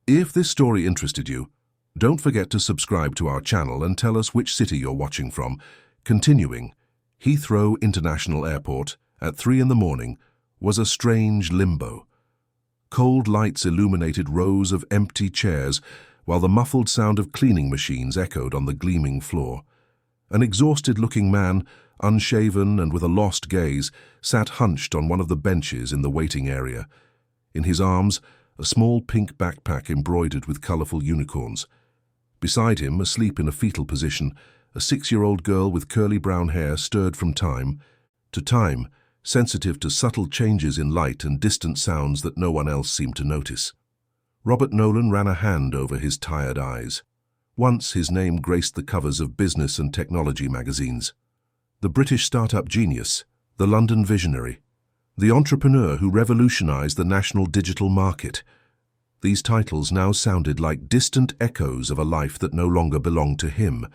If this story interested you, don't forget to subscribe to our channel and tell us which city you're watching from. Continuing, Heathrow International Airport at 3 in the morning was a strange limbo. Cold lights illuminated rows of empty chairs while the muffled sound of cleaning machines echoed on the gleaming floor. An exhausted-looking man, unshaven and with a lost gaze, sat hunched on one of the benches in the waiting area. In his arms, a small pink backpack embroidered with colorful unicorns. Beside him, asleep in a fetal position, a 6-year-old girl with curly brown hair stirred from time to time, sensitive to subtle changes in light and distant sounds that no one else seemed to notice. Robert Nolan ran a hand over his tired eyes. Once his name graced the covers of business and technology magazines. The British startup genius, the London visionary, the entrepreneur who revolutionized the national digital market. These titles now sounded like distant echoes of a life that no longer belonged to him.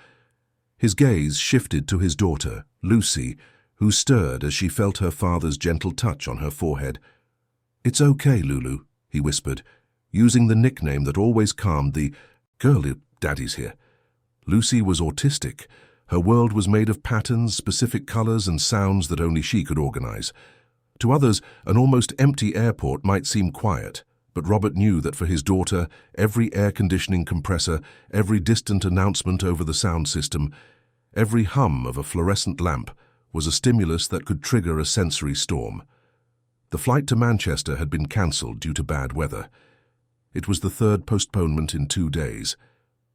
His gaze shifted to his daughter, Lucy, who stirred as she felt her father's gentle touch on her forehead. "It's okay, Lulu," he whispered, using the nickname that always calmed the girl. "Daddy's here." Lucy was autistic. Her world was made of patterns, specific colors, and sounds that only she could organize. To others, an almost empty airport might seem quiet, but Robert knew that for his daughter, every air conditioning compressor, every distant announcement over the sound system, every hum of a fluorescent lamp was a stimulus that could trigger a sensory storm. The flight to Manchester had been cancelled due to bad weather. It was the third postponement in 2 days.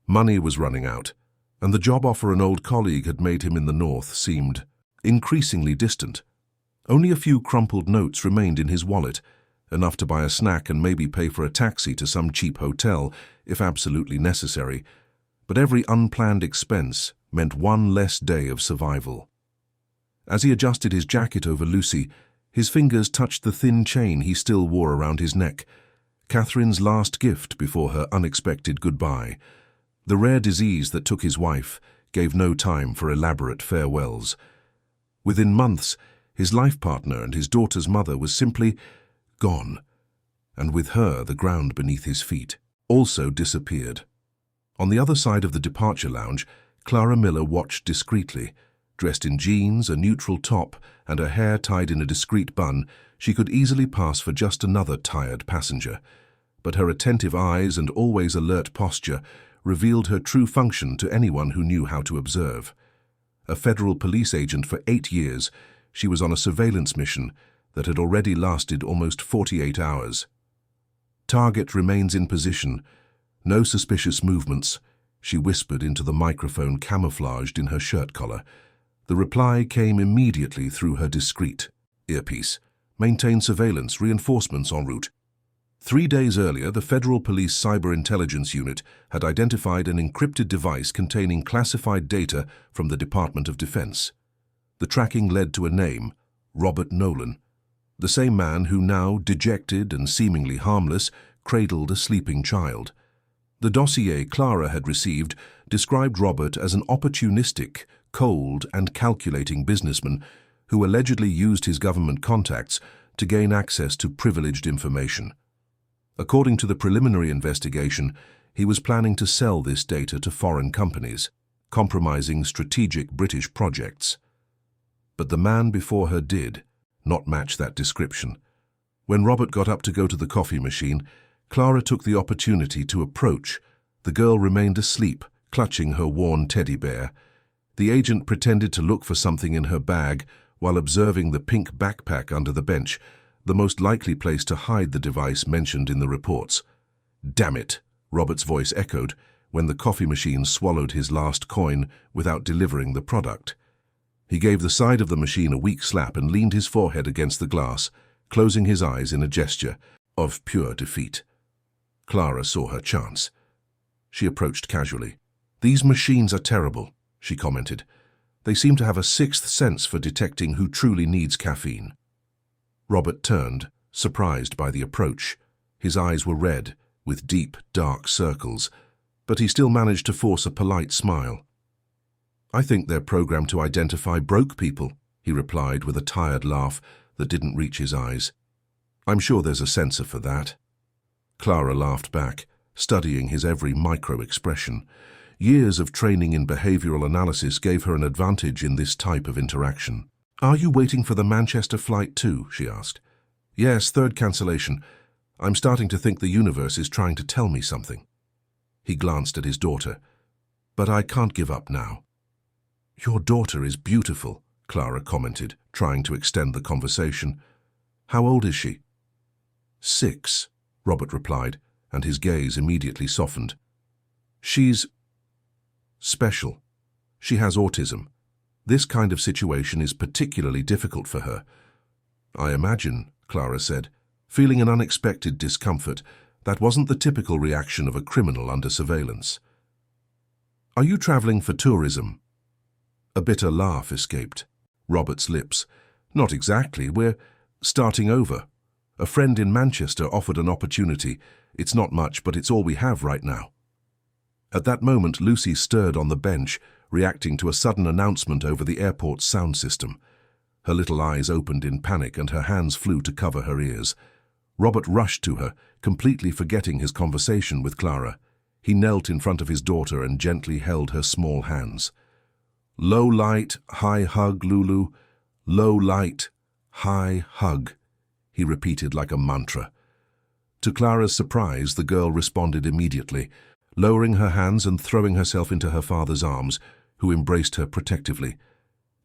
Money was running out, and the job offer an old colleague had made him in the north seemed increasingly distant. Only a few crumpled notes remained in his wallet, enough to buy a snack and maybe pay for a taxi to some cheap hotel, if absolutely necessary. But every unplanned expense meant one less day of survival. As he adjusted his jacket over Lucy, his fingers touched the thin chain he still wore around his neck, Catherine's last gift before her unexpected goodbye. The rare disease that took his wife gave no time for elaborate farewells. Within months, his life partner and his daughter's mother was simply gone, and with her the ground beneath his feet also disappeared. On the other side of the departure lounge, Clara Miller watched discreetly. Dressed in jeans, a neutral top, and her hair tied in a discreet bun, she could easily pass for just another tired passenger. But her attentive eyes and always alert posture revealed her true function to anyone who knew how to observe. A federal police agent for 8 years, she was on a surveillance mission that had already lasted almost 48 hours. "Target remains in position. No suspicious movements," she whispered into the microphone camouflaged in her shirt collar. The reply came immediately through her discreet earpiece. "Maintain surveillance, reinforcements en route." 3 days earlier, the Federal Police Cyber Intelligence Unit had identified an encrypted device containing classified data from the Department of Defense. The tracking led to a name, Robert Nolan, the same man who now, dejected and seemingly harmless, cradled a sleeping child. The dossier Clara had received described Robert as an opportunistic, cold and calculating businessman who allegedly used his government contacts to gain access to privileged information. According to the preliminary investigation, he was planning to sell this data to foreign companies, compromising strategic British projects. But the man before her did not match that description. When Robert got up to go to the coffee machine, Clara took the opportunity to approach. The girl remained asleep, clutching her worn teddy bear. The agent pretended to look for something in her bag while observing the pink backpack under the bench, the most likely place to hide the device mentioned in the reports. "Damn it," Robert's voice echoed when the coffee machine swallowed his last coin without delivering the product. He gave the side of the machine a weak slap and leaned his forehead against the glass, closing his eyes in a gesture of pure defeat. Clara saw her chance. She approached casually. "These machines are terrible," she commented. "They seem to have a sixth sense for detecting who truly needs caffeine." Robert turned, surprised by the approach. His eyes were red, with deep, dark circles, but he still managed to force a polite smile. "I think they're programmed to identify broke people," he replied with a tired laugh that didn't reach his eyes. "I'm sure there's a sensor for that." Clara laughed back, studying his every micro-expression. Years of training in behavioral analysis gave her an advantage in this type of interaction. "Are you waiting for the Manchester flight too?" she asked. "Yes, third cancellation. I'm starting to think the universe is trying to tell me something." He glanced at his daughter. "But I can't give up now." "Your daughter is beautiful," Clara commented, trying to extend the conversation. "How old is she?" "6, Robert replied, and his gaze immediately softened. "She's special. She has autism. This kind of situation is particularly difficult for her." "I imagine," Clara said, feeling an unexpected discomfort. That wasn't the typical reaction of a criminal under surveillance. "Are you traveling for tourism?" A bitter laugh escaped Robert's lips. "Not exactly. We're starting over. A friend in Manchester offered an opportunity. It's not much, but it's all we have right now." At that moment, Lucy stirred on the bench, reacting to a sudden announcement over the airport's sound system. Her little eyes opened in panic and her hands flew to cover her ears. Robert rushed to her, completely forgetting his conversation with Clara. He knelt in front of his daughter and gently held her small hands. "Low light, high hug, Lulu. Low light, high hug," he repeated like a mantra. To Clara's surprise, the girl responded immediately, lowering her hands and throwing herself into her father's arms, who embraced her protectively.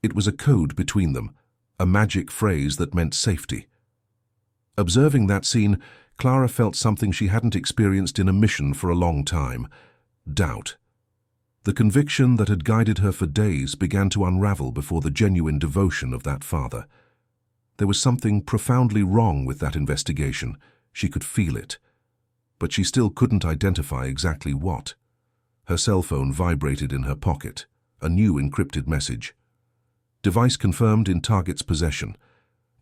It was a code between them, a magic phrase that meant safety. Observing that scene, Clara felt something she hadn't experienced in a mission for a long time: doubt. The conviction that had guided her for days began to unravel before the genuine devotion of that father. There was something profoundly wrong with that investigation. She could feel it. But she still couldn't identify exactly what. Her cell phone vibrated in her pocket, a new encrypted message. "Device confirmed in target's possession.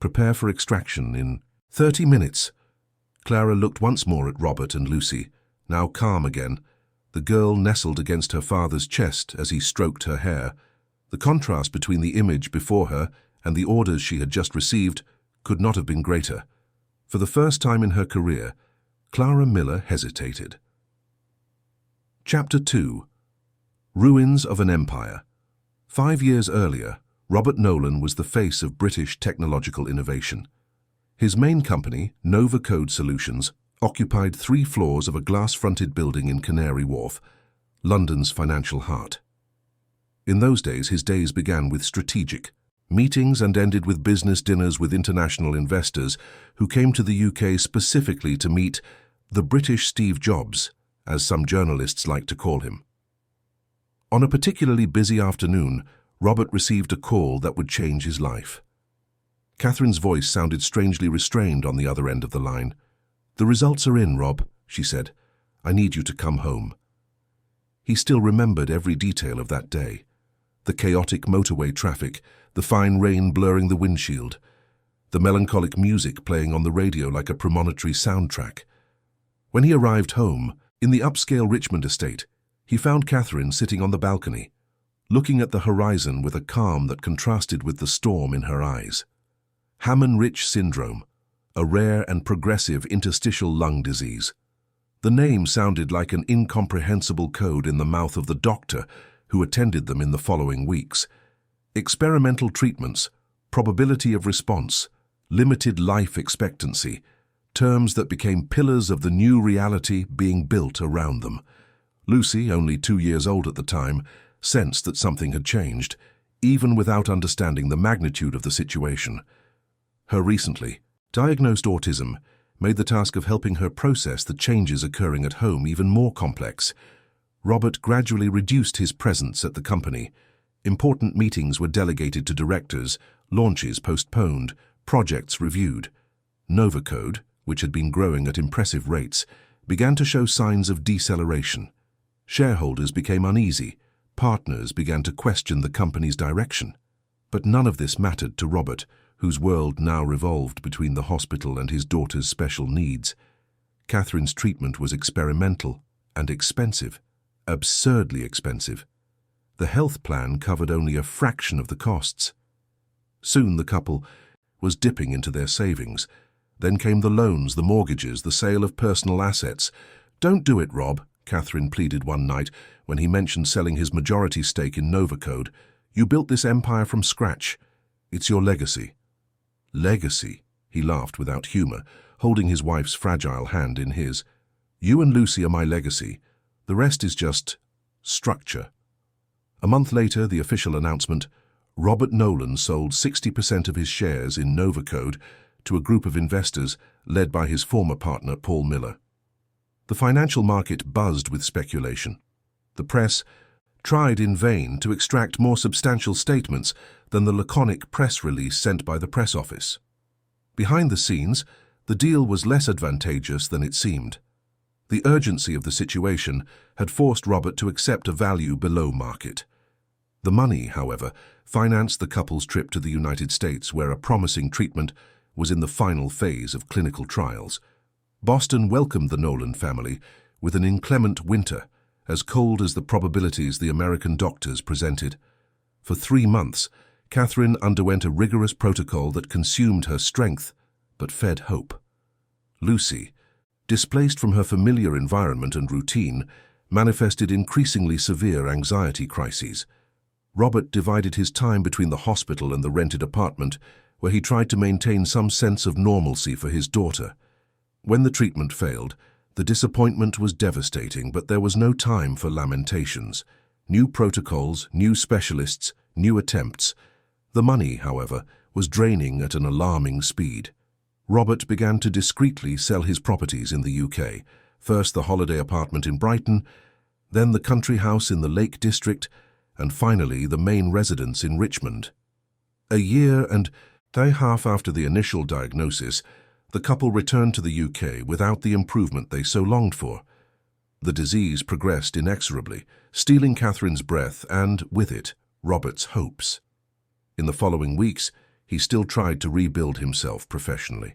Prepare for extraction in 30 minutes. Clara looked once more at Robert and Lucy, now calm again. The girl nestled against her father's chest as he stroked her hair. The contrast between the image before her and the orders she had just received could not have been greater. For the first time in her career, Clara Miller hesitated. Chapter 2. Ruins of an Empire. 5 years earlier, Robert Nolan was the face of British technological innovation. His main company, Nova Code Solutions, occupied 3 floors of a glass-fronted building in Canary Wharf, London's financial heart. In those days, his days began with strategic meetings and ended with business dinners with international investors who came to the UK specifically to meet the British Steve Jobs, as some journalists like to call him. On a particularly busy afternoon, Robert received a call that would change his life. Catherine's voice sounded strangely restrained on the other end of the line. "The results are in, Rob," she said. "I need you to come home." He still remembered every detail of that day. The chaotic motorway traffic, the fine rain blurring the windshield, the melancholic music playing on the radio like a premonitory soundtrack. When he arrived home, in the upscale Richmond estate, he found Catherine sitting on the balcony, looking at the horizon with a calm that contrasted with the storm in her eyes. Hammond-Rich syndrome, a rare and progressive interstitial lung disease. The name sounded like an incomprehensible code in the mouth of the doctor who attended them in the following weeks. Experimental treatments, probability of response, limited life expectancy, terms that became pillars of the new reality being built around them. Lucy, only 2 years old at the time, sensed that something had changed, even without understanding the magnitude of the situation. Her recently diagnosed autism made the task of helping her process the changes occurring at home even more complex. Robert gradually reduced his presence at the company. Important meetings were delegated to directors, launches postponed, projects reviewed. Novacode, which had been growing at impressive rates, began to show signs of deceleration. Shareholders became uneasy. Partners began to question the company's direction. But none of this mattered to Robert, whose world now revolved between the hospital and his daughter's special needs. Catherine's treatment was experimental and expensive, absurdly expensive. The health plan covered only a fraction of the costs. Soon the couple was dipping into their savings. Then came the loans, the mortgages, the sale of personal assets. "Don't do it, Rob," Catherine pleaded one night when he mentioned selling his majority stake in Novacode. "You built this empire from scratch. It's your legacy." "Legacy?" He laughed without humor, holding his wife's fragile hand in his. "You and Lucy are my legacy. The rest is just structure." A month later, the official announcement: Robert Nolan sold 60% of his shares in Novacode to a group of investors led by his former partner, Paul Miller. The financial market buzzed with speculation. The press tried in vain to extract more substantial statements than the laconic press release sent by the press office. Behind the scenes, the deal was less advantageous than it seemed. The urgency of the situation had forced Robert to accept a value below market. The money, however, financed the couple's trip to the United States, where a promising treatment was in the final phase of clinical trials. Boston welcomed the Nolan family with an inclement winter, as cold as the probabilities the American doctors presented. For 3 months, Catherine underwent a rigorous protocol that consumed her strength, but fed hope. Lucy, displaced from her familiar environment and routine, manifested increasingly severe anxiety crises. Robert divided his time between the hospital and the rented apartment, where he tried to maintain some sense of normalcy for his daughter. When the treatment failed, the disappointment was devastating, but there was no time for lamentations. New protocols, new specialists, new attempts. The money, however, was draining at an alarming speed. Robert began to discreetly sell his properties in the UK, first the holiday apartment in Brighton, then the country house in the Lake District, and finally the main residence in Richmond. A year and a half after the initial diagnosis, the couple returned to the UK without the improvement they so longed for. The disease progressed inexorably, stealing Catherine's breath and, with it, Robert's hopes. In the following weeks, he still tried to rebuild himself professionally.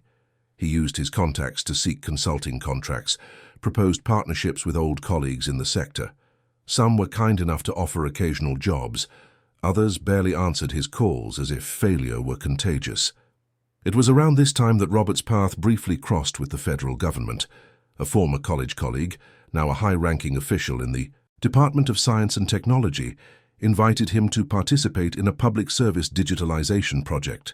He used his contacts to seek consulting contracts, proposed partnerships with old colleagues in the sector. Some were kind enough to offer occasional jobs. Others barely answered his calls, as if failure were contagious. It was around this time that Robert's path briefly crossed with the federal government. A former college colleague, now a high-ranking official in the Department of Science and Technology, invited him to participate in a public service digitalization project.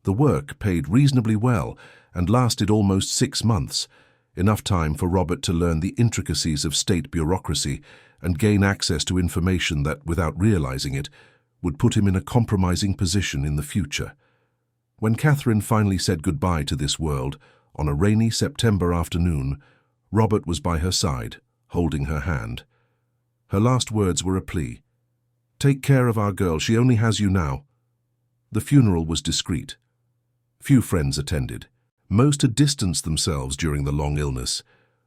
The work paid reasonably well and lasted almost 6 months, enough time for Robert to learn the intricacies of state bureaucracy and gain access to information that, without realizing it, would put him in a compromising position in the future. When Catherine finally said goodbye to this world, on a rainy September afternoon, Robert was by her side, holding her hand. Her last words were a plea. "Take care of our girl, she only has you now." The funeral was discreet. Few friends attended. Most had distanced themselves during the long illness,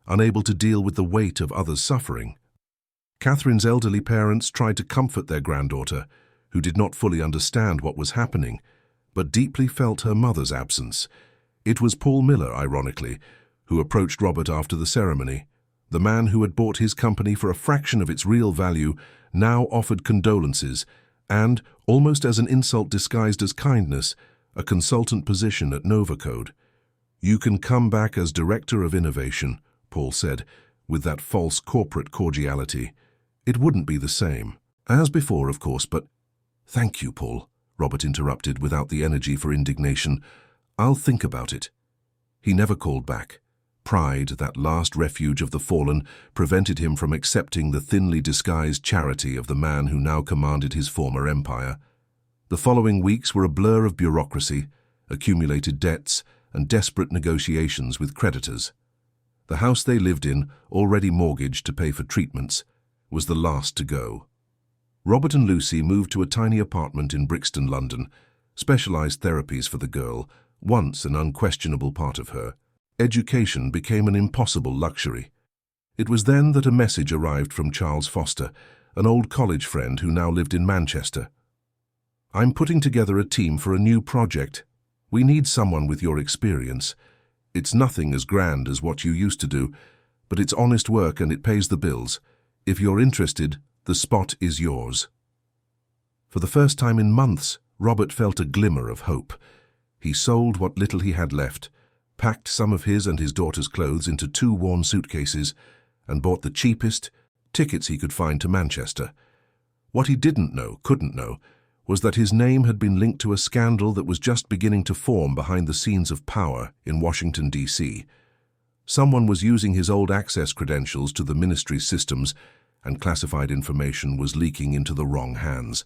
unable to deal with the weight of others' suffering. Catherine's elderly parents tried to comfort their granddaughter, who did not fully understand what was happening, but deeply felt her mother's absence. It was Paul Miller, ironically, who approached Robert after the ceremony. The man who had bought his company for a fraction of its real value now offered condolences and, almost as an insult disguised as kindness, a consultant position at Novacode. "You can come back as Director of Innovation," Paul said, with that false corporate cordiality. It wouldn't be the same. As before, of course, but— "Thank you, Paul," Robert interrupted without the energy for indignation. "I'll think about it." He never called back. Pride, that last refuge of the fallen, prevented him from accepting the thinly disguised charity of the man who now commanded his former empire. The following weeks were a blur of bureaucracy, accumulated debts, and desperate negotiations with creditors. The house they lived in, already mortgaged to pay for treatments, was the last to go. Robert and Lucy moved to a tiny apartment in Brixton, London, specialized therapies for the girl, once an unquestionable part of her. Education became an impossible luxury. It was then that a message arrived from Charles Foster, an old college friend who now lived in Manchester. "I'm putting together a team for a new project. We need someone with your experience. It's nothing as grand as what you used to do, but it's honest work and it pays the bills. If you're interested, the spot is yours." For the first time in months, Robert felt a glimmer of hope. He sold what little he had left, packed some of his and his daughter's clothes into 2 worn suitcases, and bought the cheapest tickets he could find to Manchester. What he couldn't know, was that his name had been linked to a scandal that was just beginning to form behind the scenes of power in Washington, D.C. Someone was using his old access credentials to the ministry's systems, and classified information was leaking into the wrong hands.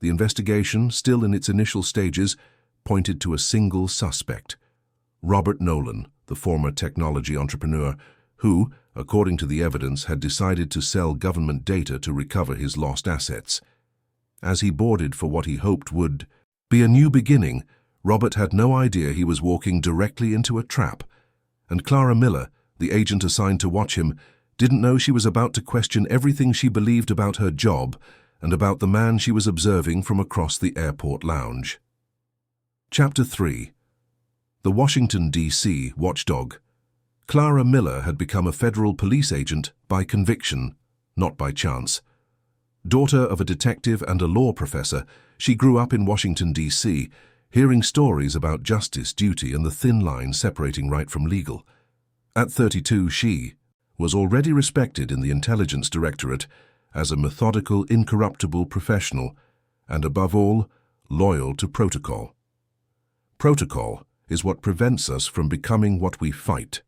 The investigation, still in its initial stages, pointed to a single suspect, Robert Nolan, the former technology entrepreneur, who, according to the evidence, had decided to sell government data to recover his lost assets. As he boarded for what he hoped would be a new beginning, Robert had no idea he was walking directly into a trap, and Clara Miller, the agent assigned to watch him, didn't know she was about to question everything she believed about her job and about the man she was observing from across the airport lounge. Chapter 3. The Washington, D.C. watchdog. Clara Miller had become a federal police agent by conviction, not by chance. Daughter of a detective and a law professor, she grew up in Washington, D.C., hearing stories about justice, duty, and the thin line separating right from legal. At 32, she was already respected in the Intelligence Directorate as a methodical, incorruptible professional, and above all, loyal to protocol. Protocol is what prevents us from becoming what we fight,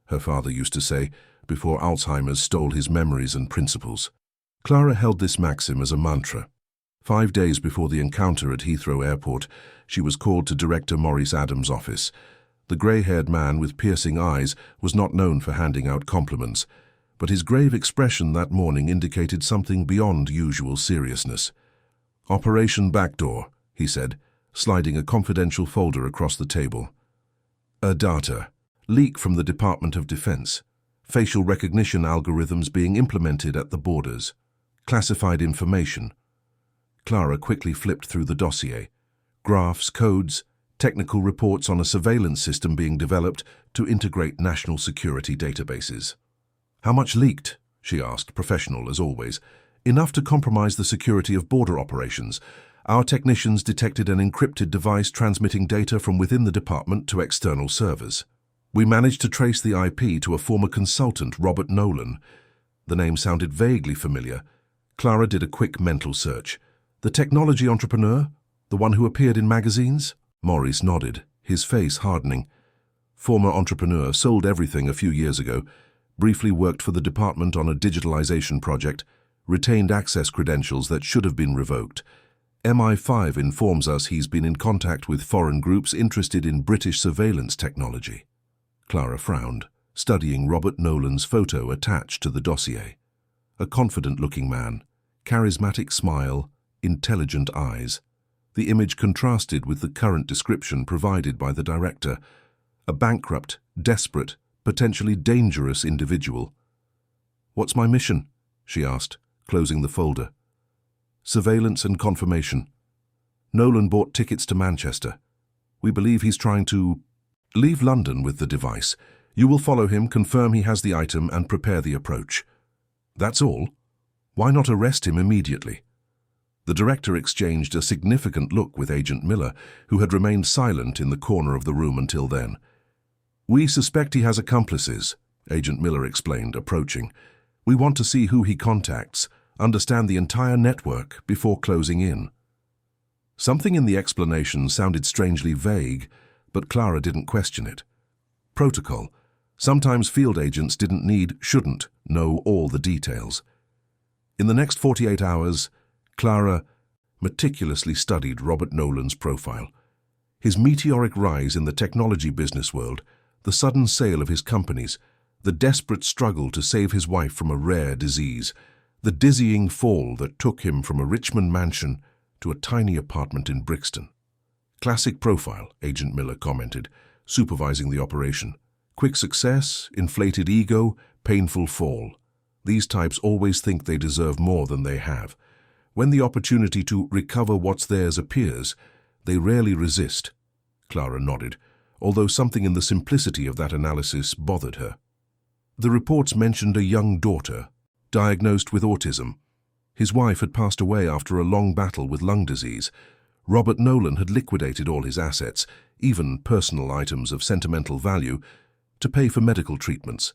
her father used to say, before Alzheimer's stole his memories and principles. Clara held this maxim as a mantra. 5 days before the encounter at Heathrow Airport, she was called to Director Maurice Adams' office. The grey-haired man with piercing eyes was not known for handing out compliments, but his grave expression that morning indicated something beyond usual seriousness. "Operation Backdoor," he said, sliding a confidential folder across the table. "A data leak from the Department of Defense. Facial recognition algorithms being implemented at the borders. Classified information." Clara quickly flipped through the dossier. Graphs, codes, technical reports on a surveillance system being developed to integrate national security databases. "How much leaked?" she asked, professional as always. "Enough to compromise the security of border operations. Our technicians detected an encrypted device transmitting data from within the department to external servers. We managed to trace the IP to a former consultant, Robert Nolan." The name sounded vaguely familiar. Clara did a quick mental search. "The technology entrepreneur? The one who appeared in magazines?" Maurice nodded, his face hardening. "Former entrepreneur, sold everything a few years ago, briefly worked for the department on a digitalization project, retained access credentials that should have been revoked. MI5 informs us he's been in contact with foreign groups interested in British surveillance technology." Clara frowned, studying Robert Nolan's photo attached to the dossier. A confident-looking man, charismatic smile, intelligent eyes. The image contrasted with the current description provided by the director. A bankrupt, desperate, potentially dangerous individual. "What's my mission?" she asked, closing the folder. "Surveillance and confirmation. Nolan bought tickets to Manchester. We believe he's trying to leave London with the device. You will follow him, confirm he has the item, and prepare the approach." "That's all? Why not arrest him immediately?" The director exchanged a significant look with Agent Miller, who had remained silent in the corner of the room until then. "We suspect he has accomplices," Agent Miller explained, approaching. "We want to see who he contacts, understand the entire network before closing in." Something in the explanation sounded strangely vague, but Clara didn't question it. Protocol. Sometimes field agents shouldn't know all the details. In the next 48 hours, Clara meticulously studied Robert Nolan's profile. His meteoric rise in the technology business world, the sudden sale of his companies, the desperate struggle to save his wife from a rare disease, the dizzying fall that took him from a Richmond mansion to a tiny apartment in Brixton. "Classic profile," Agent Miller commented, supervising the operation. "Quick success, inflated ego, painful fall. These types always think they deserve more than they have. When the opportunity to recover what's theirs appears, they rarely resist." Clara nodded, although something in the simplicity of that analysis bothered her. The reports mentioned a young daughter, diagnosed with autism. His wife had passed away after a long battle with lung disease. Robert Nolan had liquidated all his assets, even personal items of sentimental value, to pay for medical treatments.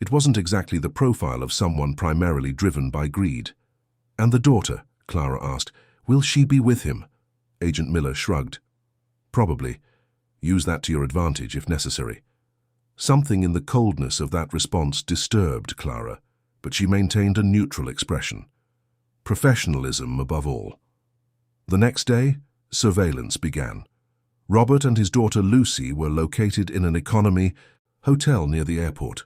It wasn't exactly the profile of someone primarily driven by greed. "And the daughter?" Clara asked. "Will she be with him?" Agent Miller shrugged. "Probably. Use that to your advantage if necessary." Something in the coldness of that response disturbed Clara, but she maintained a neutral expression. Professionalism above all. The next day, surveillance began. Robert and his daughter Lucy were located in an economy hotel near the airport.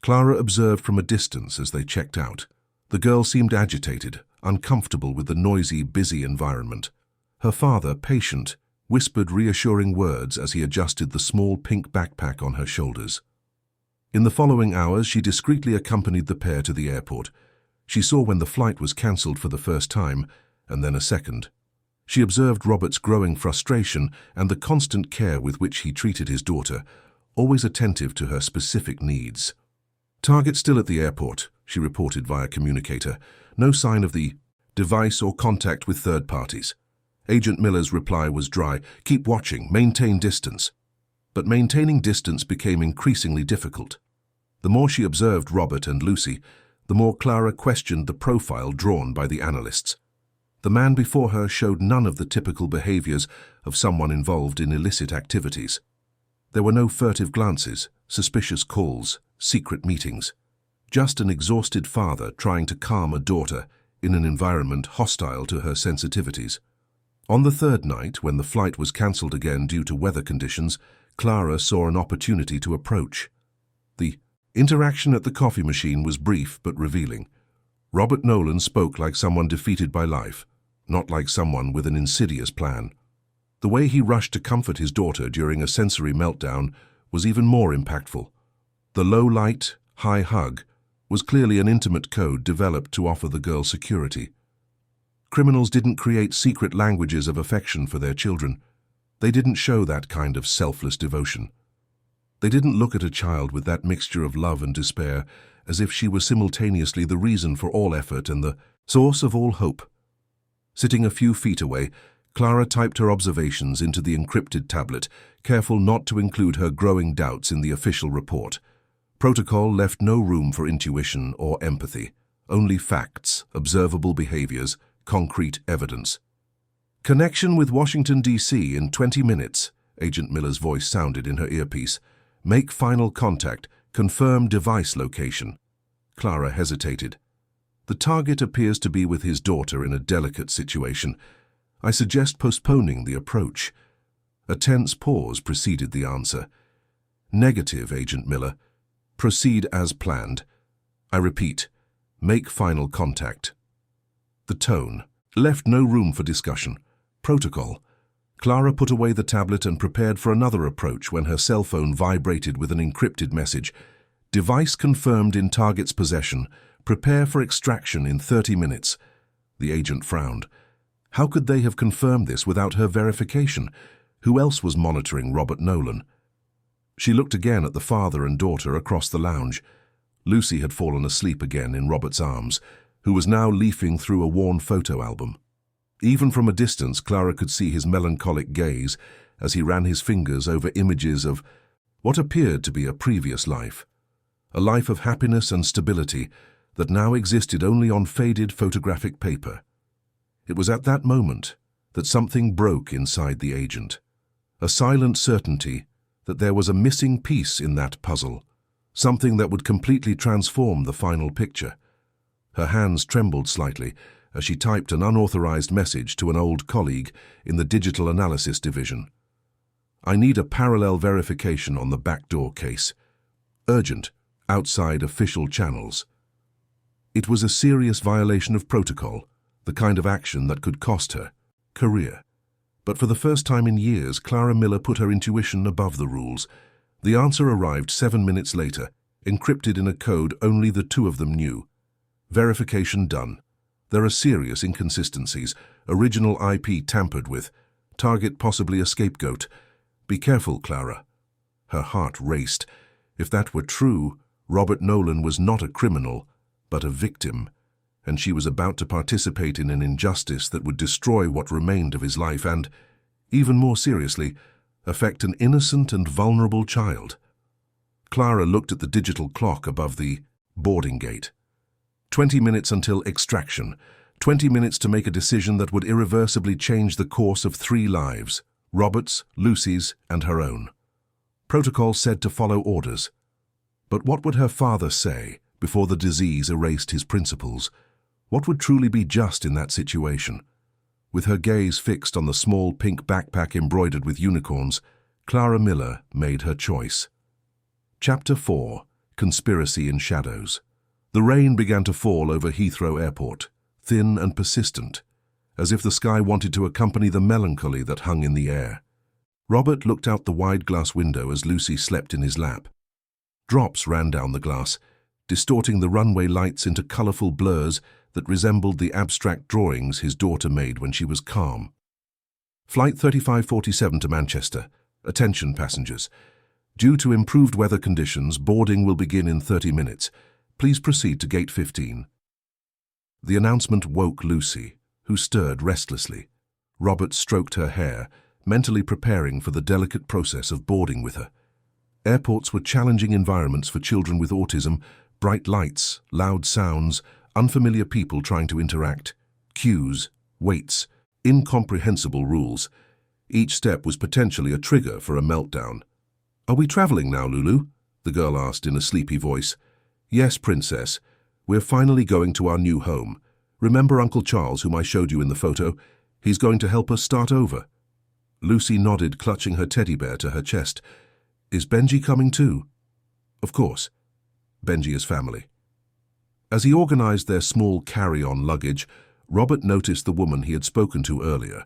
Clara observed from a distance as they checked out. The girl seemed agitated, uncomfortable with the noisy, busy environment. Her father, patient, whispered reassuring words as he adjusted the small pink backpack on her shoulders. In the following hours, she discreetly accompanied the pair to the airport. She saw when the flight was cancelled for the first time, and then a second. She observed Robert's growing frustration and the constant care with which he treated his daughter, always attentive to her specific needs. "Target still at the airport," she reported via communicator. "No sign of the device or contact with third parties." Agent Miller's reply was dry. "Keep watching, maintain distance." But maintaining distance became increasingly difficult. The more she observed Robert and Lucy, the more Clara questioned the profile drawn by the analysts. The man before her showed none of the typical behaviors of someone involved in illicit activities. There were no furtive glances, suspicious calls, secret meetings. Just an exhausted father trying to calm a daughter in an environment hostile to her sensitivities. On the third night, when the flight was cancelled again due to weather conditions, Clara saw an opportunity to approach. The interaction at the coffee machine was brief but revealing. Robert Nolan spoke like someone defeated by life, not like someone with an insidious plan. The way he rushed to comfort his daughter during a sensory meltdown was even more impactful. The low-light, high hug was clearly an intimate code developed to offer the girl security. Criminals didn't create secret languages of affection for their children. They didn't show that kind of selfless devotion. They didn't look at a child with that mixture of love and despair as if she was simultaneously the reason for all effort and the source of all hope. Sitting a few feet away, Clara typed her observations into the encrypted tablet, careful not to include her growing doubts in the official report. Protocol left no room for intuition or empathy, only facts, observable behaviors, concrete evidence. "Connection with Washington, D.C. in 20 minutes, Agent Miller's voice sounded in her earpiece. "Make final contact. Confirm device location." Clara hesitated. "The target appears to be with his daughter in a delicate situation. I suggest postponing the approach." A tense pause preceded the answer. "Negative, Agent Miller. Proceed as planned. I repeat, make final contact." The tone left no room for discussion. Protocol. Clara put away the tablet and prepared for another approach when her cell phone vibrated with an encrypted message. "Device confirmed in target's possession. Prepare for extraction in 30 minutes. The agent frowned. How could they have confirmed this without her verification? Who else was monitoring Robert Nolan? She looked again at the father and daughter across the lounge. Lucy had fallen asleep again in Robert's arms, who was now leafing through a worn photo album. Even from a distance, Clara could see his melancholic gaze as he ran his fingers over images of what appeared to be a previous life. A life of happiness and stability that now existed only on faded photographic paper. It was at that moment that something broke inside the agent. A silent certainty that there was a missing piece in that puzzle, something that would completely transform the final picture. Her hands trembled slightly as she typed an unauthorized message to an old colleague in the digital analysis division. "I need a parallel verification on the backdoor case. Urgent, outside official channels." It was a serious violation of protocol, the kind of action that could cost her career. But for the first time in years, Clara Miller put her intuition above the rules. The answer arrived 7 minutes later, encrypted in a code only the two of them knew. Verification done. There are serious inconsistencies. Original IP tampered with. Target possibly a scapegoat. Be careful, Clara. Her heart raced. If that were true, Robert Nolan was not a criminal, but a victim, and she was about to participate in an injustice that would destroy what remained of his life and, even more seriously, affect an innocent and vulnerable child. Clara looked at the digital clock above the boarding gate. 20 minutes until extraction. 20 minutes to make a decision that would irreversibly change the course of 3 lives, Robert's, Lucy's, and her own. Protocol said to follow orders. But what would her father say before the disease erased his principles? What would truly be just in that situation? With her gaze fixed on the small pink backpack embroidered with unicorns, Clara Miller made her choice. Chapter 4. Conspiracy in Shadows. The rain began to fall over Heathrow Airport, thin and persistent, as if the sky wanted to accompany the melancholy that hung in the air. Robert looked out the wide glass window as Lucy slept in his lap. Drops ran down the glass, distorting the runway lights into colourful blurs that resembled the abstract drawings his daughter made when she was calm. Flight 3547 to Manchester. Attention passengers. Due to improved weather conditions, boarding will begin in 30 minutes. Please proceed to gate 15. The announcement woke Lucy, who stirred restlessly. Robert stroked her hair, mentally preparing for the delicate process of boarding with her. Airports were challenging environments for children with autism, bright lights, loud sounds, unfamiliar people trying to interact, queues, waits, incomprehensible rules. Each step was potentially a trigger for a meltdown. "Are we traveling now, Lulu?" the girl asked in a sleepy voice. "Yes, Princess. We're finally going to our new home. Remember Uncle Charles, whom I showed you in the photo? He's going to help us start over." Lucy nodded, clutching her teddy bear to her chest. "Is Benji coming too?" "Of course. Benji is family." As he organized their small carry-on luggage, Robert noticed the woman he had spoken to earlier.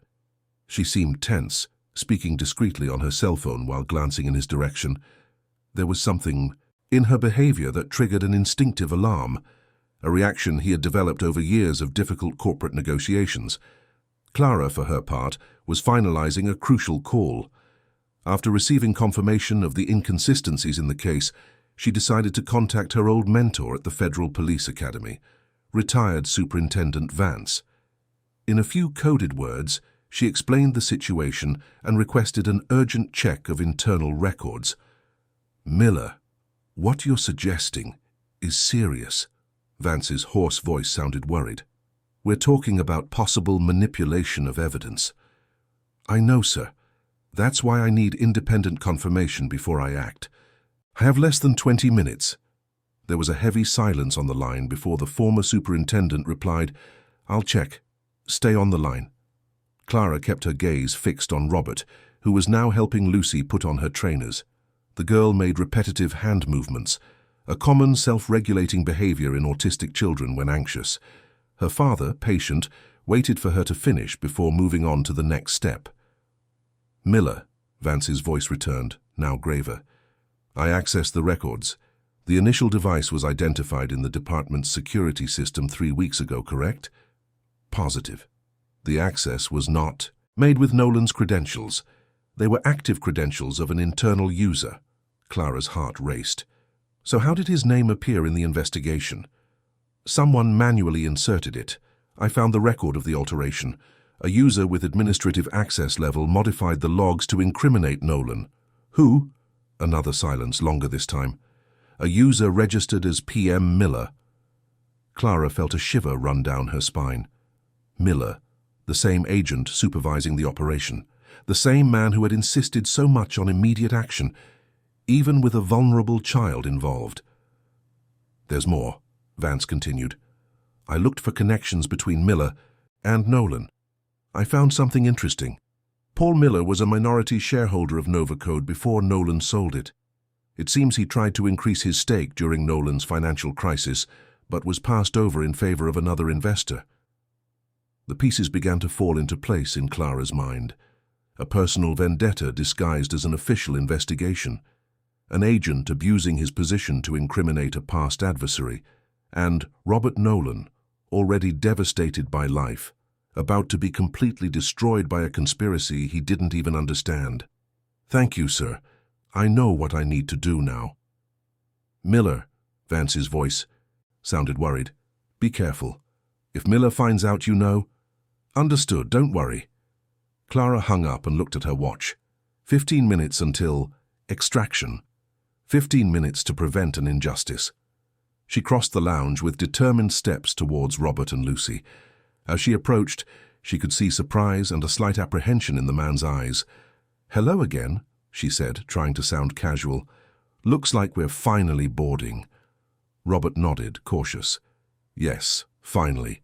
She seemed tense, speaking discreetly on her cell phone while glancing in his direction. There was something in her behavior that triggered an instinctive alarm, a reaction he had developed over years of difficult corporate negotiations. Clara, for her part, was finalizing a crucial call. After receiving confirmation of the inconsistencies in the case, she decided to contact her old mentor at the Federal Police Academy, retired Superintendent Vance. In a few coded words, she explained the situation and requested an urgent check of internal records. "Miller, what you're suggesting is serious." Vance's hoarse voice sounded worried. "We're talking about possible manipulation of evidence." "I know, sir. That's why I need independent confirmation before I act. I have less than 20 minutes. There was a heavy silence on the line before the former superintendent replied, "I'll check. Stay on the line." Clara kept her gaze fixed on Robert, who was now helping Lucy put on her trainers. The girl made repetitive hand movements, a common self-regulating behavior in autistic children when anxious. Her father, patient, waited for her to finish before moving on to the next step. "Miller," Vance's voice returned, now graver. "I accessed the records. The initial device was identified in the department's security system 3 weeks ago, correct?" "Positive. The access was not made with Nolan's credentials. They were active credentials of an internal user." Clara's heart raced. "So how did his name appear in the investigation?" "Someone manually inserted it. I found the record of the alteration. A user with administrative access level modified the logs to incriminate Nolan." "Who?" Another silence, longer this time. "A user registered as PM Miller." Clara felt a shiver run down her spine. Miller, the same agent supervising the operation, the same man who had insisted so much on immediate action, even with a vulnerable child involved. "There's more," Vance continued. "I looked for connections between Miller and Nolan. I found something interesting. Paul Miller was a minority shareholder of Novacode before Nolan sold it. It seems he tried to increase his stake during Nolan's financial crisis, but was passed over in favor of another investor." The pieces began to fall into place in Clara's mind. A personal vendetta disguised as an official investigation, an agent abusing his position to incriminate a past adversary, and Robert Nolan, already devastated by life, about to be completely destroyed by a conspiracy he didn't even understand. "Thank you, sir. I know what I need to do now." "Miller," Vance's voice sounded worried. "Be careful. If Miller finds out you know—" "Understood, don't worry." Clara hung up and looked at her watch. 15 minutes until extraction. 15 minutes to prevent an injustice. She crossed the lounge with determined steps towards Robert and Lucy. As she approached, she could see surprise and a slight apprehension in the man's eyes. "Hello again," she said, trying to sound casual. "Looks like we're finally boarding." Robert nodded, cautious. Yes, finally.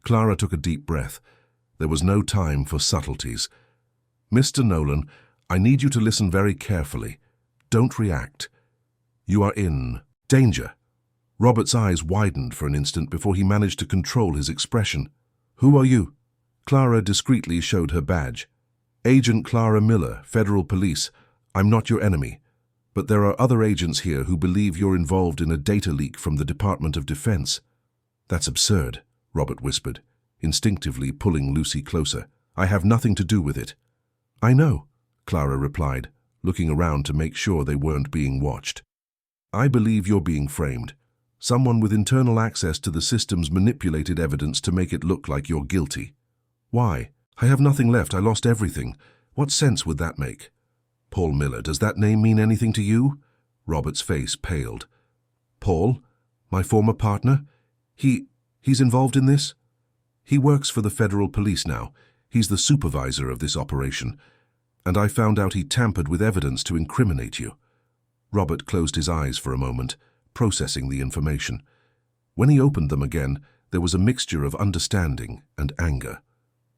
Clara took a deep breath. There was no time for subtleties. "Mr. Nolan, I need you to listen very carefully. Don't react. You are in danger." Robert's eyes widened for an instant before he managed to control his expression. "Who are you?" Clara discreetly showed her badge. "Agent Clara Miller, Federal Police. I'm not your enemy. But there are other agents here who believe you're involved in a data leak from the Department of Defense." "That's absurd," Robert whispered, instinctively pulling Lucy closer. "I have nothing to do with it." "I know," Clara replied, looking around to make sure they weren't being watched. "I believe you're being framed. Someone with internal access to the systems manipulated evidence to make it look like you're guilty." "Why? I have nothing left. I lost everything. What sense would that make?" "Paul Miller, does that name mean anything to you?" Robert's face paled. "Paul? My former partner? He's involved in this?" "He works for the Federal Police now. He's the supervisor of this operation. And I found out he tampered with evidence to incriminate you." Robert closed his eyes for a moment, processing the information. When he opened them again, there was a mixture of understanding and anger.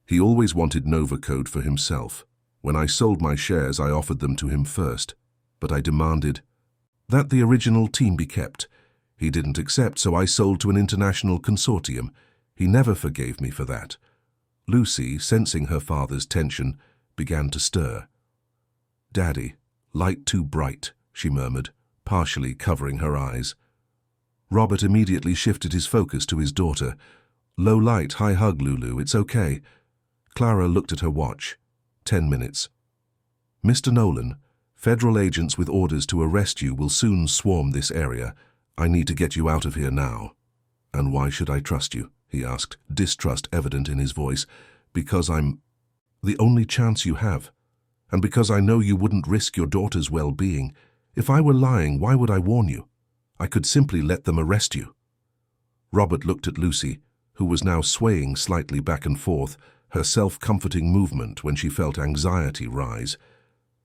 He always wanted Nova Code for himself. When I sold my shares, I offered them to him first, but I demanded that the original team be kept. He didn't accept, so I sold to an international consortium. He never forgave me for that. Lucy, sensing her father's tension, began to stir. "Daddy, light too bright," she murmured, partially covering her eyes. Robert immediately shifted his focus to his daughter. "Low light, high hug, Lulu, it's okay." Clara looked at her watch. 10 minutes. "Mr. Nolan, federal agents with orders to arrest you will soon swarm this area. I need to get you out of here now." "And why should I trust you?" he asked, distrust evident in his voice. "Because I'm the only chance you have. And because I know you wouldn't risk your daughter's well-being. If I were lying, why would I warn you? I could simply let them arrest you." Robert looked at Lucy, who was now swaying slightly back and forth, her self-comforting movement when she felt anxiety rise.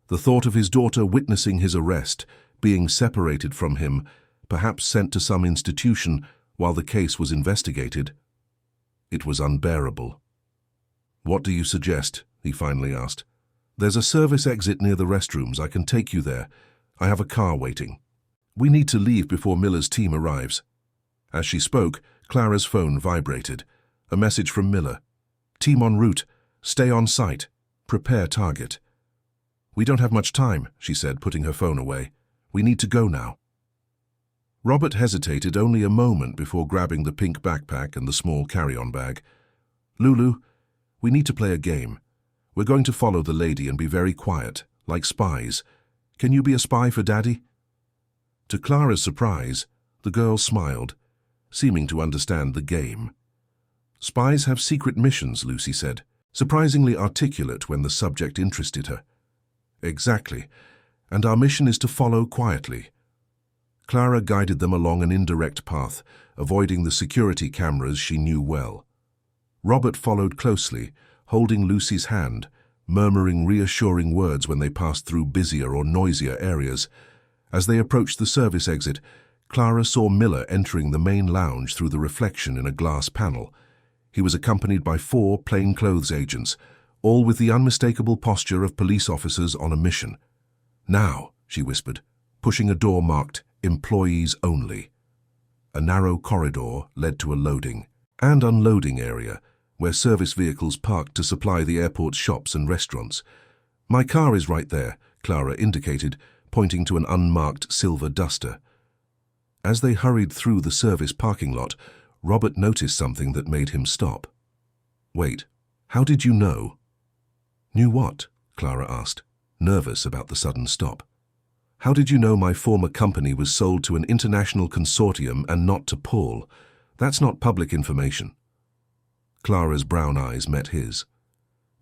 The thought of his daughter witnessing his arrest, being separated from him, perhaps sent to some institution while the case was investigated. It was unbearable. "What do you suggest?" he finally asked. "There's a service exit near the restrooms. I can take you there. I have a car waiting. We need to leave before Miller's team arrives." As she spoke, Clara's phone vibrated. A message from Miller. "Team en route. Stay on site. Prepare target." "We don't have much time," she said, putting her phone away. "We need to go now." Robert hesitated only a moment before grabbing the pink backpack and the small carry-on bag. "Lulu, we need to play a game. We're going to follow the lady and be very quiet, like spies. Can you be a spy for Daddy?" To Clara's surprise, the girl smiled, seeming to understand the game. "Spies have secret missions," Lucy said, surprisingly articulate when the subject interested her. "Exactly, and our mission is to follow quietly." Clara guided them along an indirect path, avoiding the security cameras she knew well. Robert followed closely, holding Lucy's hand, murmuring reassuring words when they passed through busier or noisier areas. As they approached the service exit, Clara saw Miller entering the main lounge through the reflection in a glass panel. He was accompanied by 4 plainclothes agents, all with the unmistakable posture of police officers on a mission. "Now," she whispered, pushing a door marked "Employees Only." A narrow corridor led to a loading and unloading area, where service vehicles parked to supply the airport's shops and restaurants. "My car is right there," Clara indicated, pointing to an unmarked silver Duster. As they hurried through the service parking lot, Robert noticed something that made him stop. "Wait, how did you know?" "Knew what?" Clara asked, nervous about the sudden stop. "How did you know my former company was sold to an international consortium and not to Paul? That's not public information." Clara's brown eyes met his.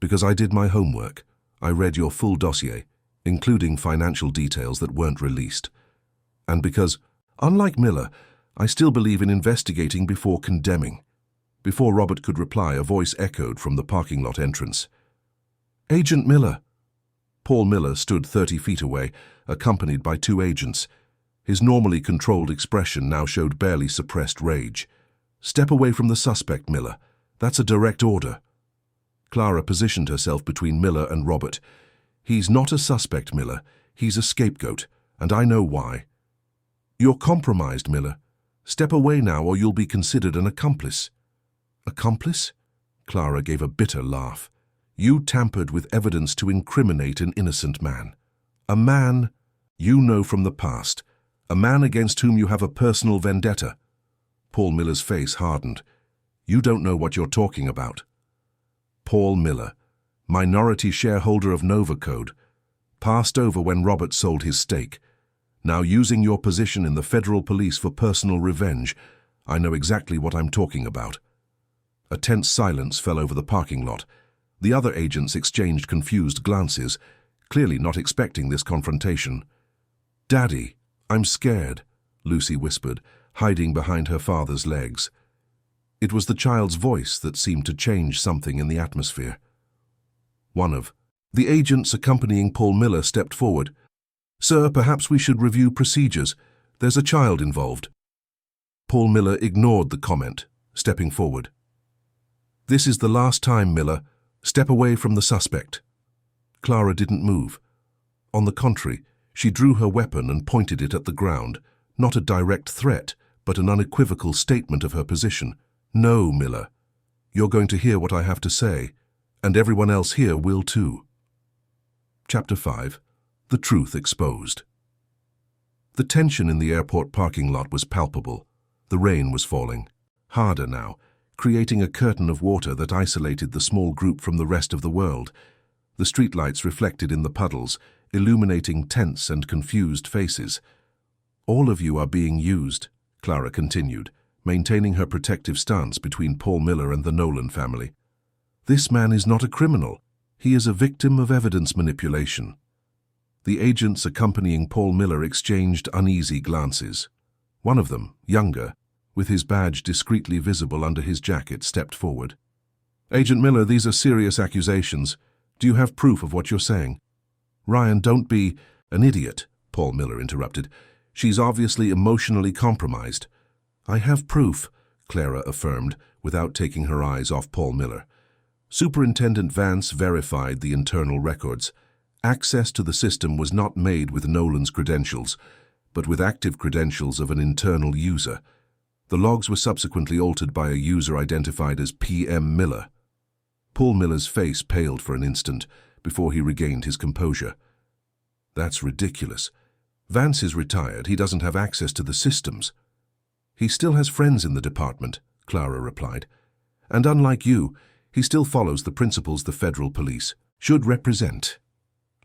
"Because I did my homework. I read your full dossier, including financial details that weren't released. And because, unlike Miller, I still believe in investigating before condemning. Before Robert could reply, a voice echoed from the parking lot entrance. Agent Miller. Paul Miller stood 30 feet away, accompanied by 2 agents. His normally controlled expression now showed barely suppressed rage. Step away from the suspect, Miller. That's a direct order. Clara positioned herself between Miller and Robert. He's not a suspect, Miller. He's a scapegoat, and I know why. You're compromised, Miller. Step away now or you'll be considered an accomplice. Accomplice? Clara gave a bitter laugh. You tampered with evidence to incriminate an innocent man. A man you know from the past. A man against whom you have a personal vendetta. Paul Miller's face hardened. You don't know what you're talking about. Paul Miller, minority shareholder of Novacode, passed over when Robert sold his stake. Now using your position in the federal police for personal revenge, I know exactly what I'm talking about. A tense silence fell over the parking lot. The other agents exchanged confused glances, clearly not expecting this confrontation. Daddy, I'm scared, Lucy whispered, hiding behind her father's legs. It was the child's voice that seemed to change something in the atmosphere. One of the agents accompanying Paul Miller stepped forward. Sir, perhaps we should review procedures. There's a child involved. Paul Miller ignored the comment, stepping forward. This is the last time, Miller. Step away from the suspect. Clara didn't move. On the contrary, she drew her weapon and pointed it at the ground, not a direct threat, but an unequivocal statement of her position. No, Miller. You're going to hear what I have to say, and everyone else here will too. Chapter 5. The Truth Exposed. The tension in the airport parking lot was palpable. The rain was falling, harder now, creating a curtain of water that isolated the small group from the rest of the world. The streetlights reflected in the puddles, illuminating tense and confused faces. All of you are being used, Clara continued, maintaining her protective stance between Paul Miller and the Nolan family. This man is not a criminal. He is a victim of evidence manipulation. The agents accompanying Paul Miller exchanged uneasy glances. One of them, younger, with his badge discreetly visible under his jacket, stepped forward. Agent Miller, these are serious accusations. Do you have proof of what you're saying? Ryan, don't be an idiot, Paul Miller interrupted. She's obviously emotionally compromised. I have proof, Clara affirmed, without taking her eyes off Paul Miller. Superintendent Vance verified the internal records. Access to the system was not made with Nolan's credentials, but with active credentials of an internal user. The logs were subsequently altered by a user identified as PM Miller. Paul Miller's face paled for an instant before he regained his composure. That's ridiculous. Vance is retired. He doesn't have access to the systems. He still has friends in the department, Clara replied. And unlike you, he still follows the principles the federal police should represent.